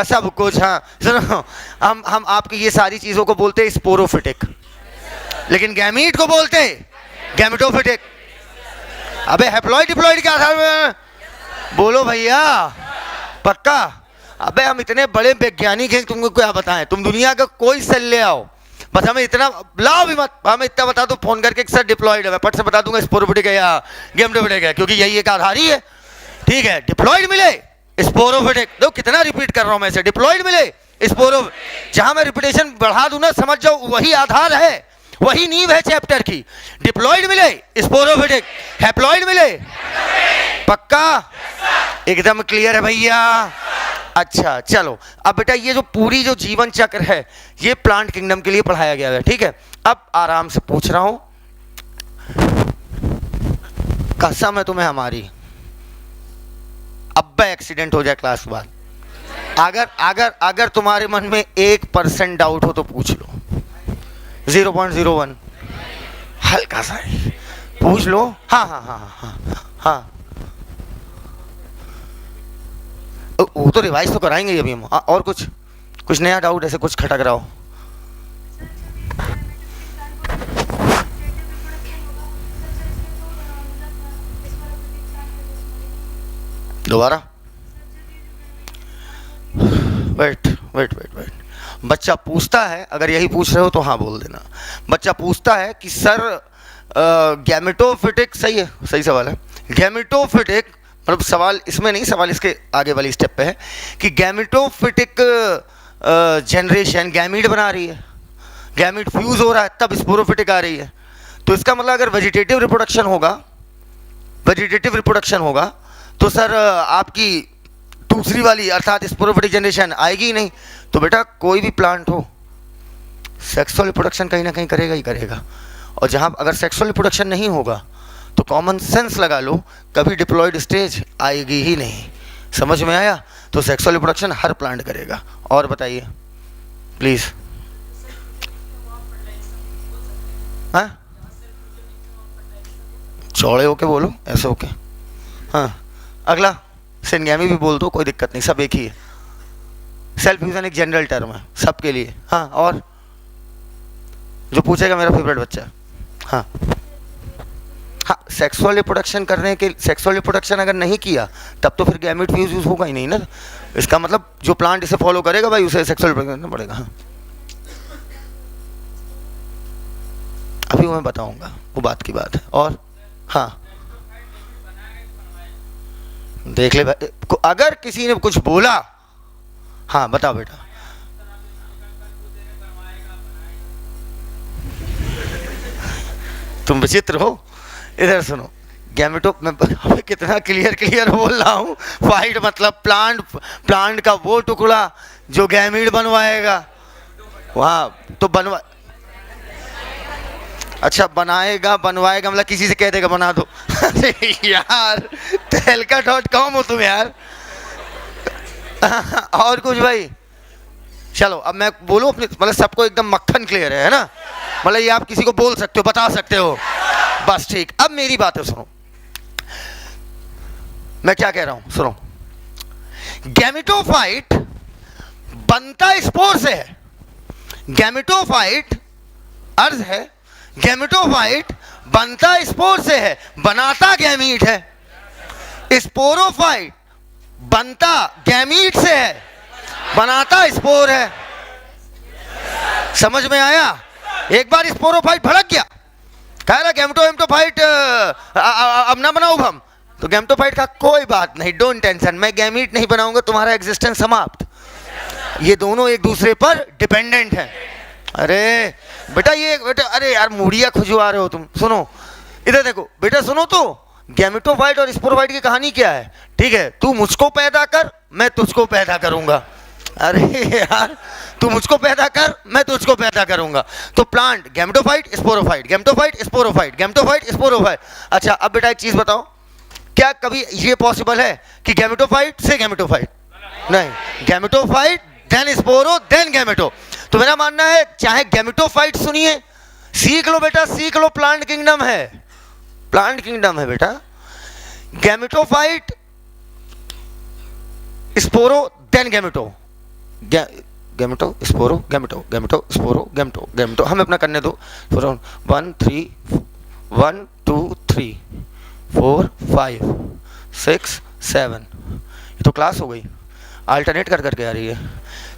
सब कुछ, हाँ सुनो, हम आपकी ये सारी चीज़ों को बोलते स्पोरोफिटिक, लेकिन गैमीट को बोलते गैमेटोफिटिक। अबे हैप्लॉइड डिप्लॉइड क्या था? बोलो भैया। पक्का? अबे हम इतने बड़े वैज्ञानिक हैं, तुमको क्या बताएं? तुम दुनिया का कोई सेल ले आओ, बस हमें इतना लाओ भी मत, हमें इतना बता दो फोन करके सर डिप्लॉइड है, मैं पट से बता दूंगा स्पोरोफिटिक है या गैमेटोफिटिक है, क्योंकि यही एक आधार ही है। ठीक है, डिप्लॉइड मिले स्पोरोफिटिक, देखो कितना रिपीट कर रहा हूं मैं इसे, डिप्लॉइड मिले स्पोरो, जहां मैं रिपीटेशन बढ़ा दूं ना, समझ जाओ वही आधार है, वही नींव है चैप्टर की। डिप्लॉइड मिले स्पोरोफिटिक, हैप्लॉइड मिले। पक्का? एकदम क्लियर है भैया? अच्छा चलो, अब बेटा ये जो पूरी जो जीवन चक्र है ये प्लांट किंगडम के लिए पढ़ाया गया है, ठीक है। अब आराम से पूछ रहा हूं, कसम है तुम्हें हमारी, अब एक्सीडेंट हो जाए क्लास के बाद, अगर अगर अगर तुम्हारे मन में 1% डाउट हो तो पूछ लो, 0.01 हल्का सा पूछ लो। हाँ हाँ हाँ हाँ हाँ, वो तो रिवाइज तो कराएंगे अभी हम। और कुछ नया डाउट ऐसे कुछ खटक रहा हो? दोबारा? वेट, बच्चा पूछता है, अगर यही पूछ रहे हो तो हाँ बोल देना। बच्चा पूछता है कि सर गैमेटोफिटिक, सही है, सही सवाल है। गैमेटोफिटिक मतलब सवाल इसमें नहीं, सवाल इसके आगे वाली स्टेप पे है कि गैमेटोफिटिक जनरेशन गैमीट बना रही है, गैमीट फ्यूज हो रहा है, तब स्पोरोफिटिक आ रही है। तो इसका मतलब अगर वेजिटेटिव रिप्रोडक्शन होगा तो सर आपकी दूसरी वाली अर्थात स्पोरोफिटिक जनरेशन आएगी ही नहीं। तो बेटा कोई भी प्लांट हो, सेक्सुअल रिप्रोडक्शन कहीं ना कहीं करेगा ही करेगा, और जहाँ अगर सेक्सुअल रिप्रोडक्शन नहीं होगा तो कॉमन सेंस लगा लो, कभी डिप्लॉयड स्टेज आएगी ही नहीं। समझ में आया? तो सेक्सुअल रिप्रोडक्शन हर प्लांट करेगा। और बताइए प्लीज। हाँ, चौड़े होके बोलो, ऐसे होके। हाँ, अगला सिनगैमी भी बोल दो, कोई दिक्कत नहीं, सब एक ही है। सेल्फ फ्यूजन एक जनरल टर्म है सबके लिए। हाँ, और जो पूछेगा मेरा फेवरेट बच्चा। हाँ हाँ, सेक्सुअल रिप्रोडक्शन करने के, सेक्सुअल रिप्रोडक्शन अगर नहीं किया तब तो फिर गैमेट फ्यूज यूज होगा ही नहीं ना। इसका मतलब जो प्लांट इसे फॉलो करेगा भाई उसे सेक्सुअल रिप्रोडक्शन करना पड़ेगा। हाँ, अभी मैं बताऊंगा, वो बात की बात है। और हाँ, देख ले भाई, अगर किसी ने कुछ बोला, हाँ बताओ बेटा। तुम विचित्र हो, इधर सुनो। गैमेटो मैं कितना क्लियर बोल रहा हूँ। फाइट मतलब प्लांट का वो टुकड़ा जो गैमीट बनवाएगा। वहाँ तो बनवा, अच्छा बनाएगा बनवाएगा मतलब किसी से कह देगा बना दो। अरे यार तहलका.com हो तुम यार। और कुछ भाई? चलो अब मैं बोलूँ अपने, मतलब सबको एकदम मक्खन क्लियर है ना? मतलब ये आप किसी को बोल सकते हो, बता सकते हो, बस ठीक। अब मेरी बातें सुनो, मैं क्या कह रहा हूं सुनो। गैमेटोफाइट बनता स्पोर से है। गैमेटोफाइट अर्ज है, गैमेटोफाइट बनता स्पोर से है, बनाता गैमीट है। स्पोरोफाइट बनता गैमीट से है, बनाता स्पोर है। समझ में आया? एक बार स्पोरोफाइट भड़क गया, कह रहा गैमेटोफाइट अब ना बनाओ हम, तो गैमेटोफाइट का कोई बात नहीं, डोंट टेंशन, मैं गैमीट नहीं बनाऊंगा, तुम्हारा एग्जिस्टेंस समाप्त। ये दोनों एक दूसरे पर डिपेंडेंट हैं। अरे बेटा ये बेटा, अरे यार मुड़िया खुजवा रहे हो तुम। सुनो इधर देखो बेटा, सुनो तो गैमेटोफाइट और स्पोरोफाइट की कहानी क्या है? ठीक है, तू मुझको पैदा कर, मैं तुझको पैदा करूंगा। अरे यार तू मुझको पैदा कर, मैं तुझको पैदा करूंगा। तो plant gametophyte sporophyte, gametophyte sporophyte, gametophyte sporophyte. अच्छा अब बेटा एक चीज बताओ, क्या कभी ये पॉसिबल है कि गैमेटोफाइट से गैमेटोफाइट? नहीं, गैमेटोफाइट देन स्पोरो देन गैमेटो। तो मेरा मानना है चाहे गैमेटोफाइट सुनिए, सीख लो बेटा, सीख लो, प्लांट किंगडम है, प्लांट किंगडम है बेटा। Gametophyte स्पोरो then गैमेटो, गैमेटो स्पोरो गैमेटो, गैमेटो स्पोरो गैमेटो, गैमेटो। हमें अपना करने दो। 1 3 1 2 3 4 5 6 7, ये तो क्लास हो गई, अल्टरनेट कर करके आ रही है।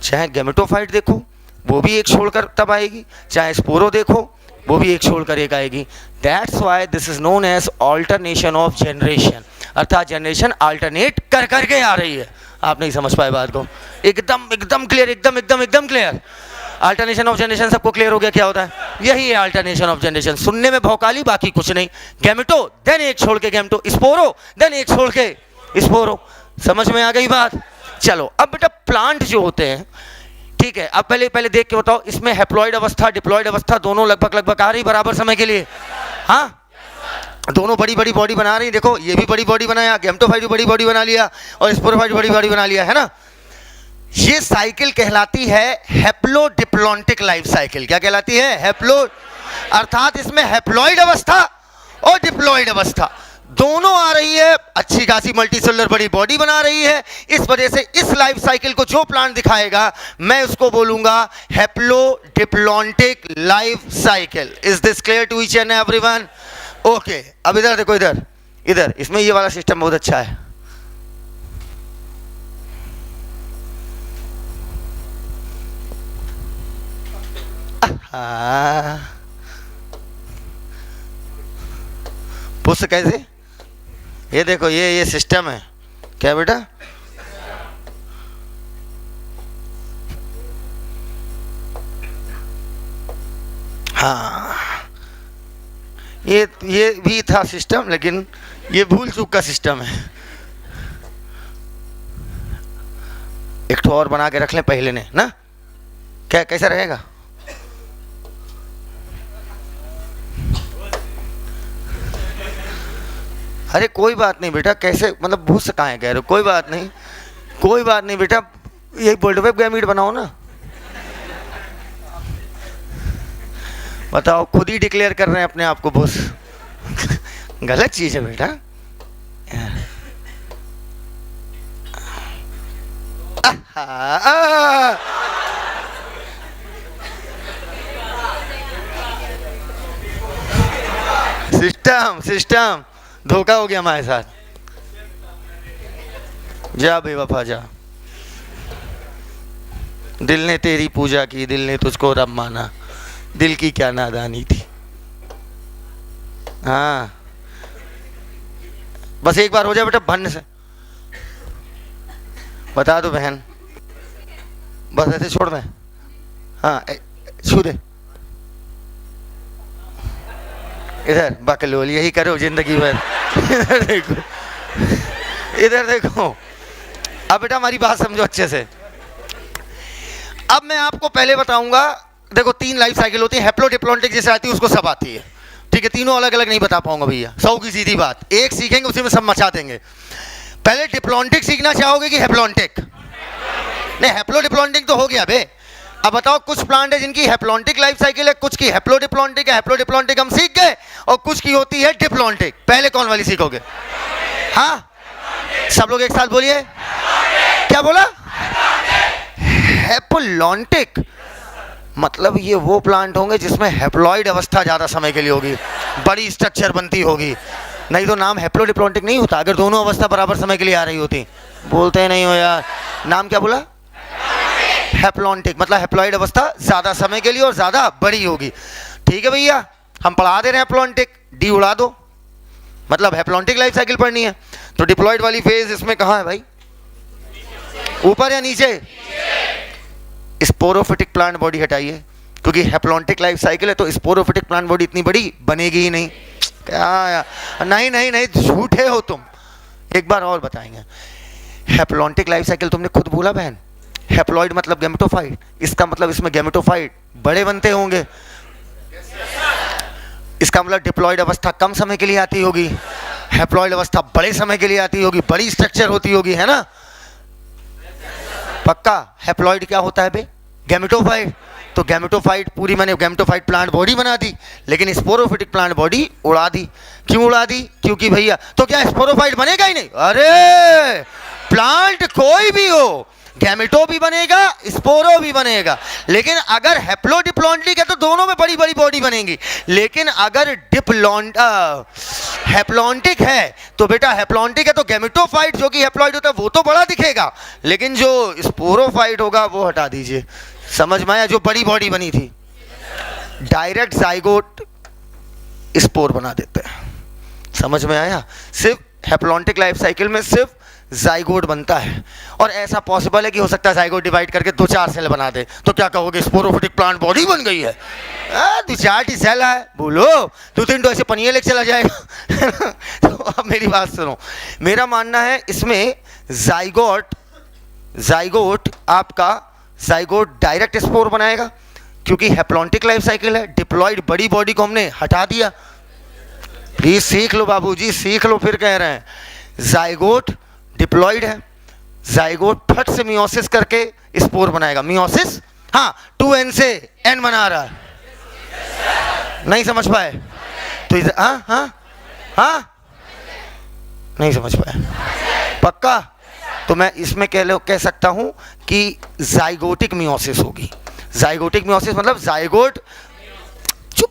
चाहे गैमेटोफाइट देखो वो भी एक छोड़कर तब आएगी, चाहे स्पोरो देखो वो भी एक छोड़कर एक आएगी। That's why this is known as alternation of generation, अर्थात जनरेशन अल्टरनेट कर करके आ रही है। आप नहीं समझ पाए बात को? एकदम एकदम क्लियर, एकदम एकदम एकदम क्लियर। अल्टरनेशन ऑफ जनरेशन सबको क्लियर हो गया क्या होता है? यही है अल्टरनेशन ऑफ जनरेशन। सुनने में भौकाली, बाकी कुछ नहीं। गैमेटो देन एक छोड़ के गैमेटो, स्पोरो देन एक छोड़ के स्पोरो। समझ में आ गई बात? चलो अब बेटा प्लांट जो होते हैं, ठीक है, अब पहले देख के बताओ, इसमें हैप्लॉइड अवस्था डिप्लॉइड अवस्था दोनों लगभग आ रही बराबर समय के लिए? हाँ, दोनों बड़ी बड़ी बॉडी बना रही। देखो ये भी बड़ी बॉडी बनाया, गैमेटोफाइट भी बड़ी बॉडी बना लिया, और स्पोरोफाइट बड़ी बॉडी बना लिया, है ना? ये साइकिल कहलाती है हैप्लोडिप्लॉन्टिक लाइफ साइकिल। क्या कहलाती है? हैप्लो, अर्थात इसमें हैप्लॉइड अवस्था और डिप्लॉइड अवस्था दोनों आ रही है, अच्छी खासी मल्टीसेलुलर बड़ी बॉडी बना रही है। इस वजह से इस लाइफ साइकिल को जो प्लांट दिखाएगा मैं उसको बोलूंगा haplodiplontic life cycle. Is this clear to each and everyone? Okay, अब इधर देखो, इधर इधर इसमें ये वाला सिस्टम बहुत अच्छा है। पुष्ट कैसे? ये देखो ये सिस्टम है। क्या बेटा? हाँ, ये भी था सिस्टम, लेकिन ये भूल चूक का सिस्टम है। एक तो और बना के रख लें पहले ने ना, क्या कैसा रहेगा? अरे कोई बात नहीं बेटा, कैसे मतलब भूल से कहाँ है कह रहे हो? कोई बात नहीं, कोई बात नहीं बेटा, यही बोल्टवेब गैमीट बनाओ ना। बताओ, खुद ही डिक्लेयर कर रहे हैं अपने आप को बॉस। गलत चीज है बेटा। सिस्टम धोखा हो गया हमारे साथ। जा बेवफा जा, दिल ने तेरी पूजा की, दिल ने तुझको रब माना, दिल की क्या नादानी थी। हाँ बस एक बार हो जाए बेटा भन्न से, बता दो बहन, बस ऐसे छोड़ दें। हाँ छू दे इधर, बकलोल यही करो जिंदगी भर। इधर देखो, इधर देखो। अब बेटा हमारी बात समझो अच्छे से। अब मैं आपको पहले बताऊंगा, देखो 3 लाइफ साइकिल होती है। हैप्लोडिप्लॉन्टिक जैसे आती है उसको सब आती है, ठीक है। तीनों अलग अलग नहीं बता पाऊंगा भैया, 100 की सीधी बात। एक सीखेंगे उसी में सब मचा देंगे। पहले डिप्लॉन्टिक सीखना चाहोगे कि हैप्लॉन्टिक? नहीं, हैप्लोडिप्लॉन्टिक तो हो गया बे। अब बताओ, कुछ प्लांट है जिनकी हैप्लॉन्टिक लाइफ साइकिल है, कुछ की हैप्लोडिप्लॉन्टिक है। हैप्लोडिप्लॉन्टिक हम सीख गए, और कुछ की होती है डिप्लॉन्टिक। पहले कौन वाली सीखोगे? हाँ, सब लोग एक साथ बोलिए। क्या बोला? हैप्लॉन्टिक मतलब ये वो प्लांट होंगे जिसमें हैप्लॉइड अवस्था ज्यादा समय के लिए होगी, बड़ी स्ट्रक्चर बनती होगी। नहीं तो नाम हैप्लोडिप्लॉन्टिक नहीं होता अगर दोनों अवस्था बराबर समय के लिए आ रही होती। बोलते नहीं हो यार, नाम क्या बोला? हैप्लॉन्टिक मतलब हैप्लॉइड अवस्था ज्यादा समय के लिए और ज्यादा बड़ी होगी। ठीक है भैया, हम पढ़ा दे रहे हैं हैप्लॉन्टिक, डी उड़ा दो, मतलब हैप्लॉन्टिक लाइफ साइकिल पढ़नी है। तो डिप्लॉइड वाली फेज इसमें कहां है भाई? ऊपर या नीचे? स्पोरोफिटिक प्लांट बॉडी हटाइए, क्योंकि हैप्लॉन्टिक लाइफ साइकिल है तो स्पोरोफिटिक प्लांट बॉडी इतनी बड़ी बनेगी ही नहीं। क्या यार, नहीं नहीं नहीं, झूठे हो तुम। एक बार और बताएंगे। हैप्लॉन्टिक लाइफ साइकिल तुमने खुद बोला बहन। हैप्लॉइड मतलब गैमेटोफाइट, इसका मतलब इसमें गैमेटोफाइट बड़े बनते होंगे। इसका मतलब डिप्लॉइड अवस्था कम समय के लिए आती होगी, हैप्लॉइड अवस्था बड़े समय के लिए आती होगी, बड़ी स्ट्रक्चर होती होगी, है ना? पक्का। हैप्लॉइड क्या होता है बे? गैमेटोफाइट। तो गैमेटोफाइट पूरी मैंने गैमेटोफाइट प्लांट बॉडी बना दी, लेकिन स्पोरोफिटिक प्लांट बॉडी उड़ा दी। क्यों उड़ा दी? क्योंकि भैया तो क्या स्पोरोफाइट बनेगा ही नहीं? अरे प्लांट कोई भी हो, गैमेटो भी बनेगा, स्पोरो भी बनेगा। लेकिन अगर हैप्लोडिप्लॉन्टिक है तो दोनों में बड़ी बड़ी बॉडी बनेगी। लेकिन अगर हैप्लॉन्टिक है तो बेटा, हैप्लॉन्टिक है तो गैमेटोफाइट जो कि हैप्लॉइड होता है वो तो बड़ा दिखेगा, लेकिन जो स्पोरोफाइट होगा वो हटा दीजिए। समझ में आया? जो बड़ी बॉडी बनी थी, डायरेक्ट जाइगोट स्पोर बना देते हैं। समझ में आया? सिर्फ हैप्लॉन्टिक लाइफ साइकिल में सिर्फ जाइगोट बनता है, और ऐसा पॉसिबल है कि हो सकता है जाइगोट डिवाइड करके 2-4 सेल बना दे। तो क्या कहोगे? स्पोरोफिटिक प्लांट बॉडी बन गई है। 2-4 सेल है, बोलो 2-3 तो ऐसे पनिया लेके चला जाएगा। तो अब मेरी बात सुनो, मेरा मानना है इसमें जाइगोट आपका जाइगोट डायरेक्ट स्पोर बनाएगा, क्योंकि हैप्लॉन्टिक लाइफ साइकिल है। डिप्लॉइड बड़ी बॉडी को हमने हटा दिया। प्लीज सीख लो बाबूजी, सीख लो। फिर कह रहे हैं जाइगोट डिप्लॉइड है, जाइगोट फट से मियोसिस करके स्पोर बनाएगा। मियोसिस, हाँ 2n से n बना रहा है। नहीं समझ पाए? तो हाँ हाँ हाँ, नहीं समझ पाए? पक्का? तो मैं इसमें कह सकता हूं कि जाइगोटिक मियोसिस होगी। जाइगोटिक मियोसिस मतलब जाइगोट चुप,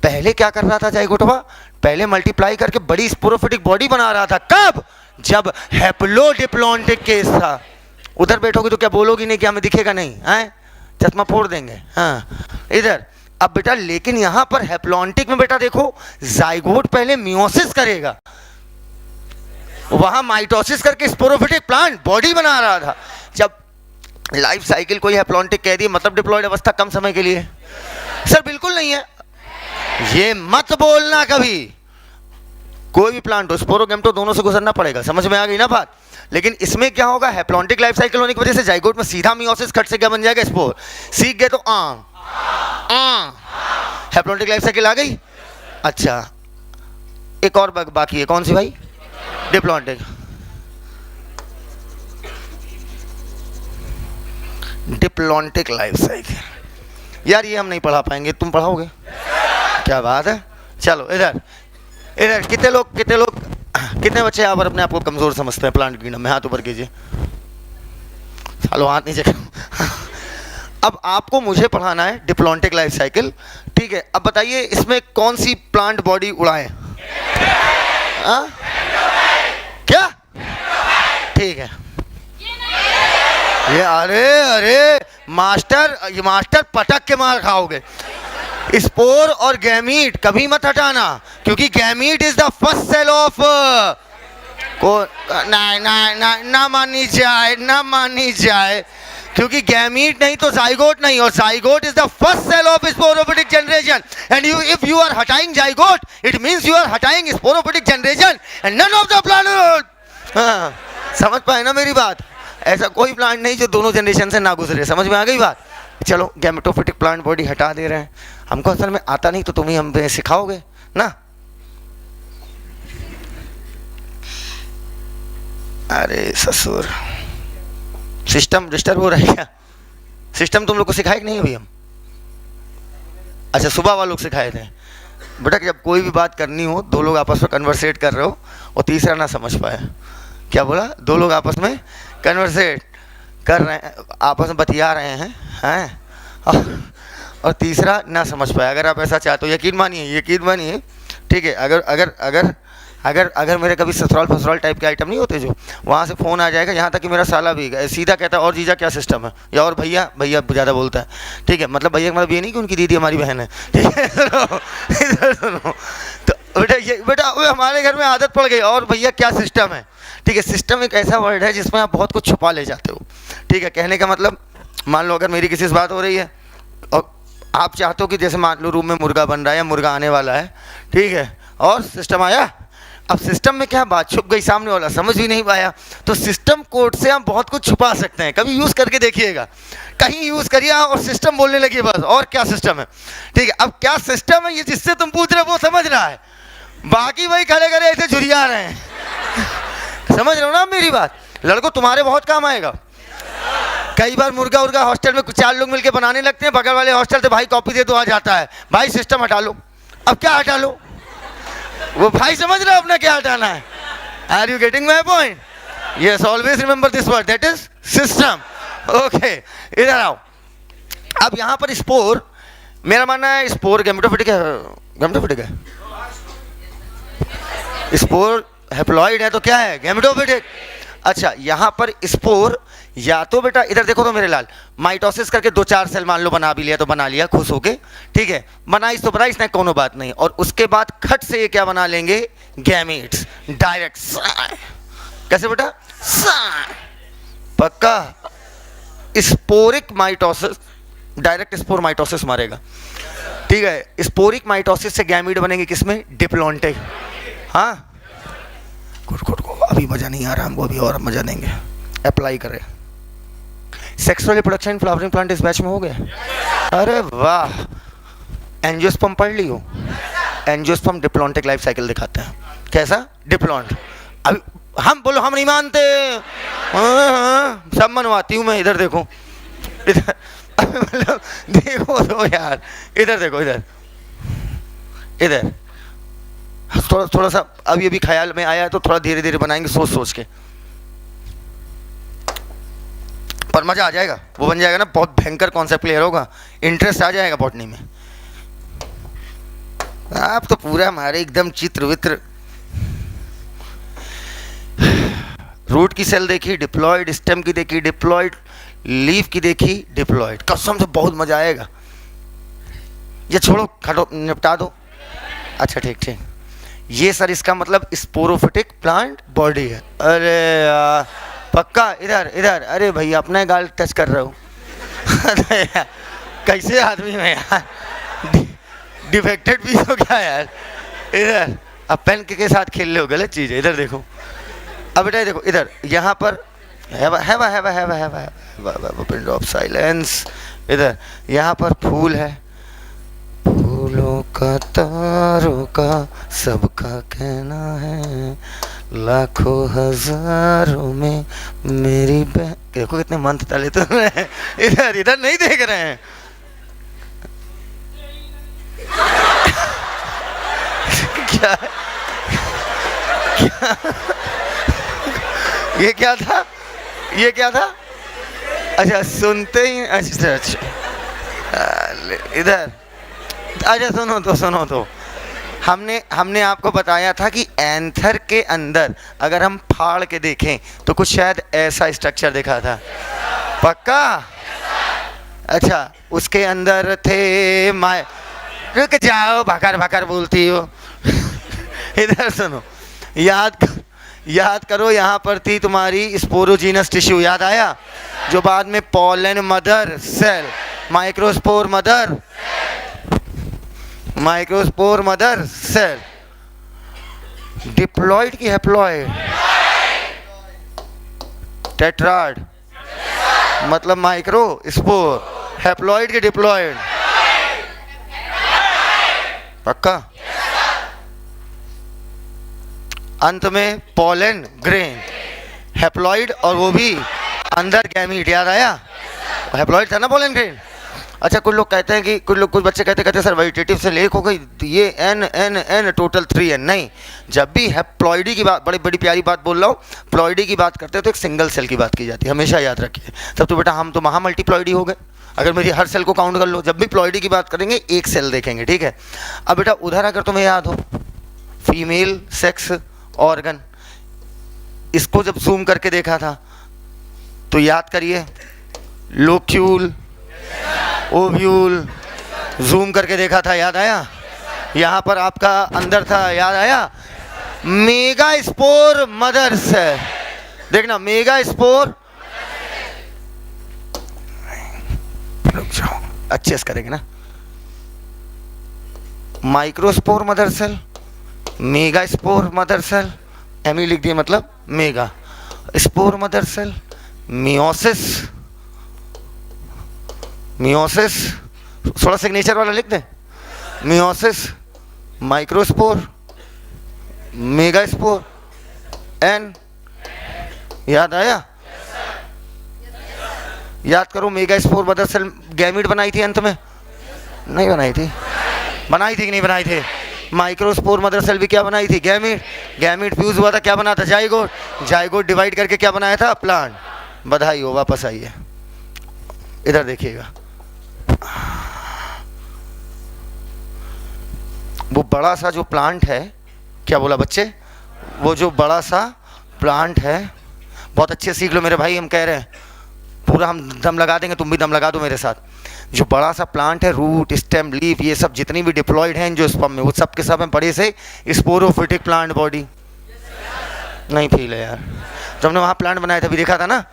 पहले क्या कर रहा था जाइगोटवा? पहले मल्टीप्लाई करके बड़ी स्पोरोफिटिक बॉडी बना रहा था। कब? जब हैप्लोडिप्लॉन्टिक केस था। उधर बैठोगे तो क्या बोलोगी नहीं कि हमें दिखेगा नहीं है? चश्मा फोड़ देंगे। हाँ इधर। अब बेटा लेकिन यहां पर हैप्लॉन्टिक में बेटा देखो, जाइगोट पहले मियोसिस करेगा, वहां माइटोसिस करके स्पोरोफिटिक प्लांट बॉडी बना रहा था। जब लाइफ साइकिल कोई हैप्लॉन्टिक कह दी मतलब डिप्लॉइड अवस्था कम समय के लिए। सर बिल्कुल नहीं है, ये मत बोलना कभी। कोई भी प्लांट हो, स्पोरो गैमेटो दोनों से गुजरना पड़ेगा। समझ में आ गई ना बात? लेकिन इसमें क्या होगा, हैप्लॉन्टिक लाइफ साइकिल होने की वजह से जाइगोट में सीधा मियोसिस, खट से क्या बन जाएगा? स्पोर। सीख गए तो हैप्लॉन्टिक लाइफ साइकिल आ गई। अच्छा एक और बाकी है, कौन सी भाई? डिप्लॉन्टिक। डिप्लॉन्टिक लाइफ साइकिल यार ये हम नहीं पढ़ा पाएंगे, तुम पढ़ाओगे? क्या बात है। चलो इधर इधर। कितने बच्चे यहाँ पर अपने आप को कमजोर समझते हैं प्लांट किंगडम में? हाथ ऊपर कीजिए। चलो हाथ नीचे करो। अब आपको मुझे पढ़ाना है डिप्लॉन्टिक लाइफ साइकिल, ठीक है? अब बताइए इसमें कौन सी प्लांट बॉडी उड़ाएं? क्या? ठीक है ये। अरे मास्टर पटक के मार खाओगे। स्पोर और गैमीट कभी मत हटाना, क्योंकि gamete is the first cell of को नहीं नहीं नहीं ना मानी जाए, ना मानी जाए, क्योंकि गैमीट नहीं तो जाइगोट नहीं, और zygote is the first cell of sporophytic generation, and you if you are हटाइंग zygote it means you are हटाइंग sporophytic generation and none of the plant. हाँ, समझ पाए ना मेरी बात? ऐसा कोई प्लांट नहीं जो दोनों जनरेशन से ना गुजरे। समझ में आ गई बात? चलो गैमेटोफिटिक प्लांट बॉडी हटा दे रहे हैं, हमको असल में आता नहीं तो तुम ही हमें सिखाओगे ना। अरे ससुर, सिस्टम डिस्टर्ब हो रहा है क्या? सिस्टम तुम लोग को सिखाए कि नहीं अभी हम? अच्छा, सुबह वालों को सिखाए थे बेटा कि जब कोई भी बात करनी हो, दो लोग आपस में कन्वर्सेट कर रहे हो और तीसरा ना समझ पाए। क्या बोला? दो लोग आपस में कन्वर्सेट कर रहे हैं, आपस में बतिया रहे हैं और तीसरा ना समझ पाए। अगर आप ऐसा चाहते हो, यकीन मानिए, ठीक है, अगर अगर अगर अगर अगर मेरे कभी ससुराल फसुराल टाइप के आइटम नहीं होते जो, वहाँ से फ़ोन आ जाएगा, यहाँ तक कि मेरा साला भी सीधा कहता है और जीजा क्या सिस्टम है, या और भैया ज़्यादा बोलता है, ठीक है, मतलब भैया का मतलब ये नहीं कि उनकी दीदी हमारी बहन है, ठीक है। सुनो तो बेटा हमारे घर में आदत पड़ गई, और भैया क्या सिस्टम है, ठीक है। सिस्टम एक ऐसा वर्ड है जिसमें आप बहुत कुछ छुपा ले जाते हो, ठीक है। कहने का मतलब, मान लो अगर मेरी किसी से बात हो रही है और आप चाहते हो कि जैसे मान लो रूम में मुर्गा बन रहा है या मुर्गा आने वाला है, ठीक है, और सिस्टम आया, अब सिस्टम में क्या बात छुप गई, सामने वाला समझ भी नहीं पाया, तो सिस्टम कोड से हम बहुत कुछ छुपा सकते हैं। कभी यूज़ करके देखिएगा, कहीं यूज़ करिए और सिस्टम बोलने लगिए बस, और क्या सिस्टम है, ठीक है। अब क्या सिस्टम है ये जिससे तुम पूछ रहे हो वो समझ रहा है, बाकी वही खड़े खड़े ऐसे झुरिया रहे हैं। समझ रहे हो ना मेरी बात? लड़कों तुम्हारे बहुत काम आएगा। कई बार मुर्गा उर्गा हॉस्टल में 4 लोग मिलकर बनाने लगते हैं, बगल वाले हॉस्टल से भाई कॉपी दे दो, आ जाता है भाई सिस्टम हटा लो। अब क्या हटा लो? वो भाई समझ रहे हो अपना क्या हटाना है? Are you getting my point? Yes, always remember this word, that is system. Okay, इधर आओ। अब यहाँ पर स्पोर, मेरा मानना है स्पोर गैमेटोफिटिक है, स्पोर हैप्लॉइड है तो क्या है? गैमेटोफिटिक। अच्छा, यहाँ पर स्पोर या तो बेटा इधर देखो तो मेरे लाल, माइटोसिस करके 2-4 सेल मान लो बना भी लिया तो बना लिया खुश होके, ठीक है, बनाइस तो बनाइस ना, कोनो बात नहीं, और उसके बाद खट से ये क्या बना लेंगे? Gametes direct. कैसे बेटा? पक्का sporic mitosis, direct spore mitosis मारेगा, ठीक है। स्पोरिक माइटोसिस से गैमीट बनेंगे किसमें? डिप्लॉन्टिक। हाँ, अभी मजा नहीं आ रहा हमको, अभी और मजा देंगे, अप्लाई करें। सेक्सुअल रिप्रोडक्शन फ्लावरिंग प्लांट इस बैच में हो गया। अरे वाह, एंजियोस्पर्म पढ़ लियो। एंजियोस्पर्म डिप्लॉन्टिक लाइफ साइकिल दिखाते हैं। कैसा? डिप्लॉन्ट। अभी हम बोलो हम नहीं मानते, हाँ, सब मनवाती हूँ मैं। इधर देखो, इधर मतलब देखो तो यार, इधर देखो, इधर थोड़ा सा अभी अभी ख्याल में आया है तो थोड़ा धीरे धीरे बनाएंगे, सोच सोच के, पर मजा आ जाएगा। वो बन जाएगा ना, बहुत भयंकर कॉन्सेप्ट क्लियर होगा, इंटरेस्ट आ जाएगा बॉटनी में। आप तो पूरा हमारे एकदम चित्र वित्र। रूट की सेल देखी डिप्लॉयड, स्टेम की देखी डिप्लॉयड, लीफ की देखी डिप्लॉयड। कसम से बहुत मजा आएगा। ये छोड़ो, खटो, निपटा दो। अच्छा ठीक, ये सर इसका मतलब स्पोरोफिटिक प्लांट बॉडी है। अरे यार पक्का, इधर अरे भैया अपना गाल टच कर रहे हो। अरे यार कैसे आदमी में यार, डिफेक्टेड भी हो क्या यार? इधर अब पेन के साथ खेल रहे हो, गलत चीज़ है। इधर देखो, अब बेटा देखो, इधर यहाँ पर विंडो ऑफ साइलेंस, इधर यहाँ पर फूल है, फूलों का तारों का सबका कहना है, लाखों हजारों में मेरी बहन। देखो कितने मंत्र तले तो इधर नहीं देख रहे हैं। क्या ये क्या था? अच्छा सुनते ही, अच्छा इधर, अच्छा सुनो तो हमने आपको बताया था कि एंथर के अंदर अगर हम फाड़ के देखें तो कुछ शायद ऐसा स्ट्रक्चर दिखा था। पक्का? अच्छा, उसके अंदर थे रुक जाओ, भकर भकर बोलती हो। इधर सुनो, याद करो, यहाँ पर थी तुम्हारी स्पोरोजीनस टिश्यू, याद आया, जो बाद में pollen mother cell, microspore mother, microspore mother cell, diploid की हैप्लॉइड, टेट्राड मतलब माइक्रो स्पोर, हैप्लॉइड की डिप्लॉइड, पक्का। अंत में पोलन ग्रेन, हैप्लॉइड, और वो भी अंदर गैमीट, याद आया, हैप्लॉइड था ना पोलन ग्रेन। अच्छा, कुछ लोग कहते हैं कि कुछ बच्चे कहते सर वेजिटेटिव से लेक हो गई, ये N N N total 3n, नहीं। जब भी हैप्लॉइडी की बात, बड़ी बड़ी प्यारी बात बोल रहा हूँ, प्लॉइडी की बात करते हैं तो एक सिंगल सेल की बात की जाती है, हमेशा याद रखिए। तब तो बेटा हम तो महा मल्टीप्लॉइडी हो गए, अगर मेरी हर सेल को काउंट कर लो, जब भी प्लॉइडी की बात करेंगे एक सेल देखेंगे, ठीक है। अब बेटा उधर अगर तुम्हें याद हो फीमेल सेक्स ऑर्गन, इसको जब जूम करके देखा था तो याद करिए, लोक्यूल, ओव्यूल, जूम करके देखा था, याद आया, यहाँ पर आपका अंदर था, याद आया, मेगा स्पोर मदर से, देखना मेगा स्पोर, रुक जाओ अच्छे से करेंगे ना, microspore mother cell, megaspore mother cell, M लिख दिए मतलब megaspore mother cell, meiosis, meiosis थोड़ा सिग्नेचर वाला लिख दें, मियोसिस, माइक्रोस्पोर, मेगास्पोर, एन, याद आया, याद करो, मेगास्पोर मदर सेल गैमीट बनाई थी अंत में, नहीं बनाई थी, बनाई थी कि नहीं बनाई थी। माइक्रोस्पोर मदर सेल भी क्या बनाई थी, गैमीट, गैमीट फ्यूज हुआ था, क्या बना था, जाइगोट, जाइगोट डिवाइड करके क्या बनाया था, प्लांट। बधाई हो, वापस आइए, इधर देखिएगा, वो बड़ा सा जो प्लांट है, क्या बोला बच्चे, वो जो बड़ा सा प्लांट है, बहुत अच्छे सीख लो मेरे भाई, हम कह रहे हैं पूरा हम दम लगा देंगे, तुम भी दम लगा दो मेरे साथ। जो बड़ा सा प्लांट है, रूट, स्टेम, लीफ, ये सब जितनी भी डिप्लॉइड हैं जो स्पर्म में, वो सब के सब हैं बड़े से स्पोरोफिटिक प्लांट बॉडी। नहीं फील है यार, जब हमने वहाँ प्लांट बनाया था, अभी देखा था ना।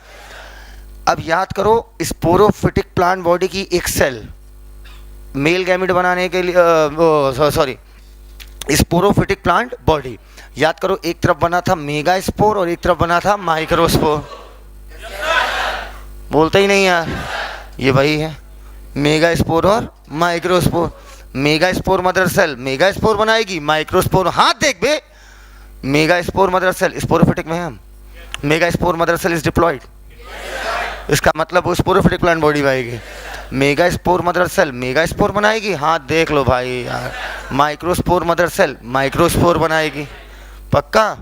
अब याद करो, स्पोरोफिटिक प्लांट बॉडी की एक सेल मेल गैमेट बनाने के लिए, सॉरी, स्पोरोफिटिक प्लांट बॉडी, याद करो, एक तरफ बना था मेगा स्पोर और एक तरफ बना था माइक्रोस्पोर। बोलते ही नहीं यार, ये वही है, मेगा स्पोर और microspore. Megaspore mother cell megaspore बनाएगी, माइक्रोस्पोर, हाथ देख बे, megaspore mother cell sporophytic में हम, megaspore mother cell is diploid, इसका मतलब वो स्पोरोफिटिक प्लांट बॉडी बनाएगी। Megaspore mother cell megaspore बनाएगी, हाथ देख लो भाई यार, माइक्रोस्पोर मदर सेल माइक्रोस्पोर बनाएगी, पक्का।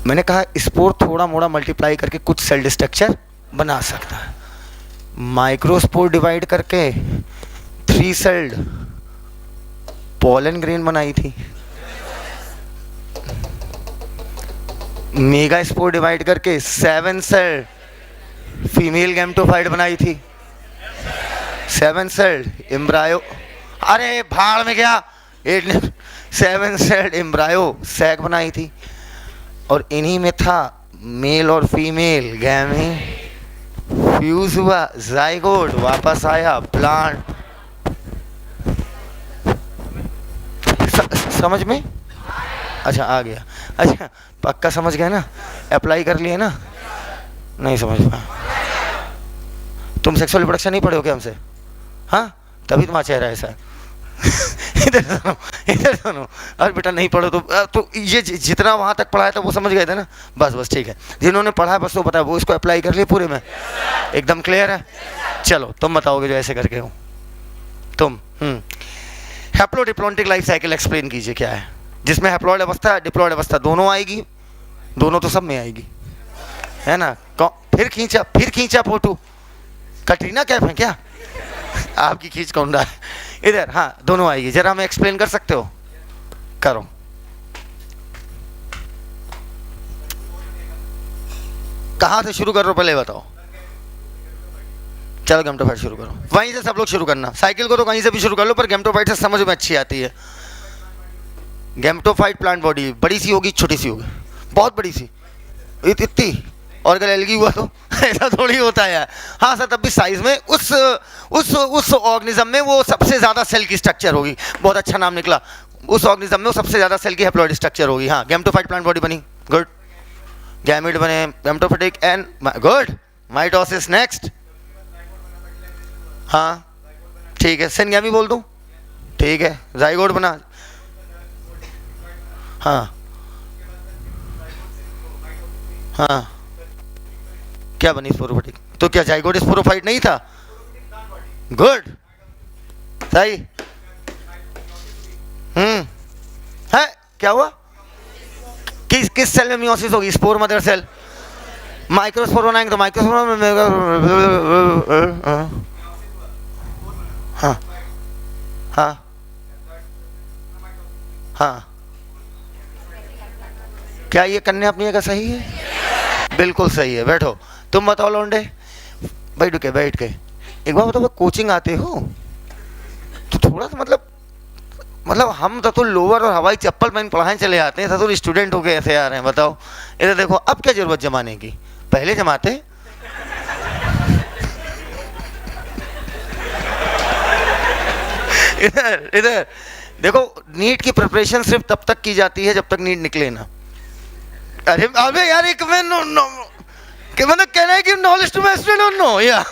मैंने कहा स्पोर थोड़ा मोड़ा मल्टीप्लाई करके कुछ सेल स्ट्रक्चर बना सकता है। माइक्रोस्पोर डिवाइड करके 3 सेल्ड पोलन ग्रेन बनाई थी, मेगा स्पोर डिवाइड करके 7 सेल फीमेल गैमेटोफाइट बनाई थी, 7 सेल एम्ब्रायो, अरे भाड़ में गया, 7 सेल एम्ब्रायो सैक बनाई थी, और इन्हीं में था मेल और फीमेल गैमेट फ्यूज हुआ, जाइगोट, वापस आया प्लांट। समझ में? अच्छा आ गया, अच्छा पक्का समझ गए ना, अप्लाई कर लिए ना, नहीं समझ पाया। तुम सेक्सुअल रिप्रोडक्शन नहीं पढ़े हो क्या हमसे? हाँ, तभी तुम्हारा चेहरा ऐसा है। इधर सुनो, इधर सुनो, अरे बेटा नहीं पढ़ो तो ये जितना वहाँ तक पढ़ाया था वो समझ गए थे ना, बस बस ठीक है। जिन्होंने पढ़ा बस वो बताया, वो इसको अप्लाई कर लिए पूरे में, एकदम क्लियर है। चलो तुम बताओगे जो ऐसे करके हो तुम। हैप्लोडिप्लॉइडिक लाइफ साइकिल एक्सप्लेन कीजिए क्या है, जिसमें हैप्लॉइड अवस्था डिप्लॉइड अवस्था दोनों आएगी, दोनों तो सब में आएगी, है ना। फिर खींचा फोटो, कटरीना कैफ है क्या? आपकी खींच कौन रहा है इधर? हाँ दोनों आएगी, जरा हमें एक्सप्लेन कर सकते हो? करो। कहाँ से शुरू कर रहे हो पहले बताओ, चलो गैमेटोफाइट शुरू करो, वहीं से सब लोग शुरू करना। साइकिल को तो कहीं से भी शुरू कर लो, पर गैमेटोफाइट से समझ में अच्छी आती है। गैमेटोफाइट प्लांट बॉडी बड़ी सी होगी, छोटी सी होगी, बहुत बड़ी सी, इतनी, और अगर एलगी हुआ तो ऐसा थोड़ी होता है। हाँ सर, तब भी साइज में उस ऑर्गेनिज्म में वो सबसे ज़्यादा सेल की स्ट्रक्चर होगी। बहुत अच्छा नाम निकला, उस ऑर्गेनिज्म में वो सबसे ज़्यादा सेल की हैप्लॉइड स्ट्रक्चर होगी। हाँ, गैमेटोफाइट प्लांट बॉडी बनी, गुड। गैमेट बने, gametophytic and good. Mitosis next. हाँ ठीक है, सिनगैमी बोल दूँ, ठीक है। जाइगोट बना, हाँ हाँ, क्या बनी स्पोरोफाइटिक? तो क्या जाइगोट स्पोरोफाइट नहीं था? गुड, सही। है, क्या हुआ? किस सेल में मियोसिस होगी? Spore mother cell. माइक्रोस्पोर बनाएंगे तो माइक्रोस्पोर में, हाँ हाँ हाँ, क्या ये कन्या अपनी जगह सही है? बिल्कुल सही है। बैठो, तुम बताओ लौंडे, बैठ के एक बार बताओ, कोचिंग आते हो तो थोड़ा सा मतलब हम तो लोअर और हवाई चप्पल पहन पढ़ाने चले आते हैं, तो स्टूडेंट हो गए ऐसे आ रहे हैं। बताओ, इधर देखो, अब क्या जरूरत जमाने की, पहले जमाते। इधर देखो, नीट की प्रिपरेशन सिर्फ तब तक की जाती है जब तक नीट निकले ना। अरे अबे यार, एक मैं कि मतलब कहना है कि knowledge to mastery don't know या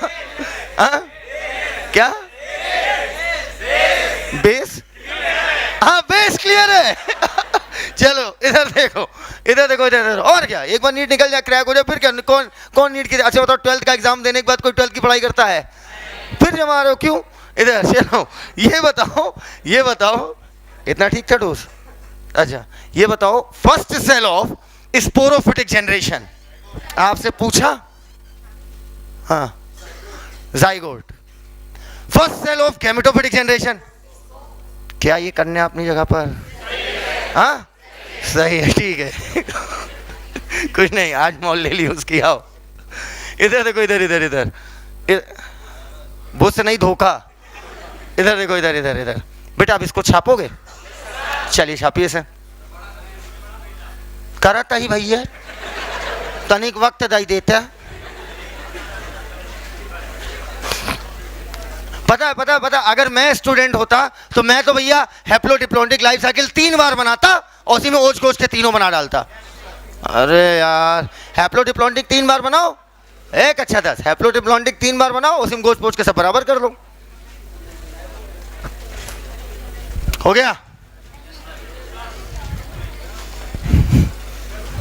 क्या बेस? हाँ, बेस क्लियर है। चलो इधर देखो, इधर और क्या, एक बार नीट निकल जाए, क्रैक हो जाए, फिर क्या? कौन नीट की? अच्छा बताओ, 12th का एग्जाम देने के बाद कोई 12th की पढ़ाई करता है? फिर जमा रहे हो क्यों? इधर चलो, ये बताओ, इतना ठीक था डोज? अच्छा ये बताओ, first cell of sporophytic generation, आपसे पूछा? हाँ, zygote. First cell of gametophytic generation, क्या ये कन्या अपनी जगह पर? हाँ सही है, ठीक है। कुछ नहीं, आज मॉल ले ली उसकी। आओ इधर देखो, इधर वो से नहीं, धोखा। इधर देखो, इधर बेटा, आप इसको छापोगे? चलिए छापिए इसे। करता ही भैया, तनिक वक्त दाई देता। पता, अगर मैं स्टूडेंट होता तो मैं तो भैया हैप्लोडिप्लॉइडिक लाइफ साइकिल 3 बार बनाता और उसी में ओज गोज के तीनों बना डालता। अरे यार, हैप्लोडिप्लॉइडिक 3 बार बनाओ, एक अच्छा 10। हैप्लोडिप्लॉइडिक 3 बार बनाओ, उसी में गोज पोज के सब बराबर कर लो। हो गया?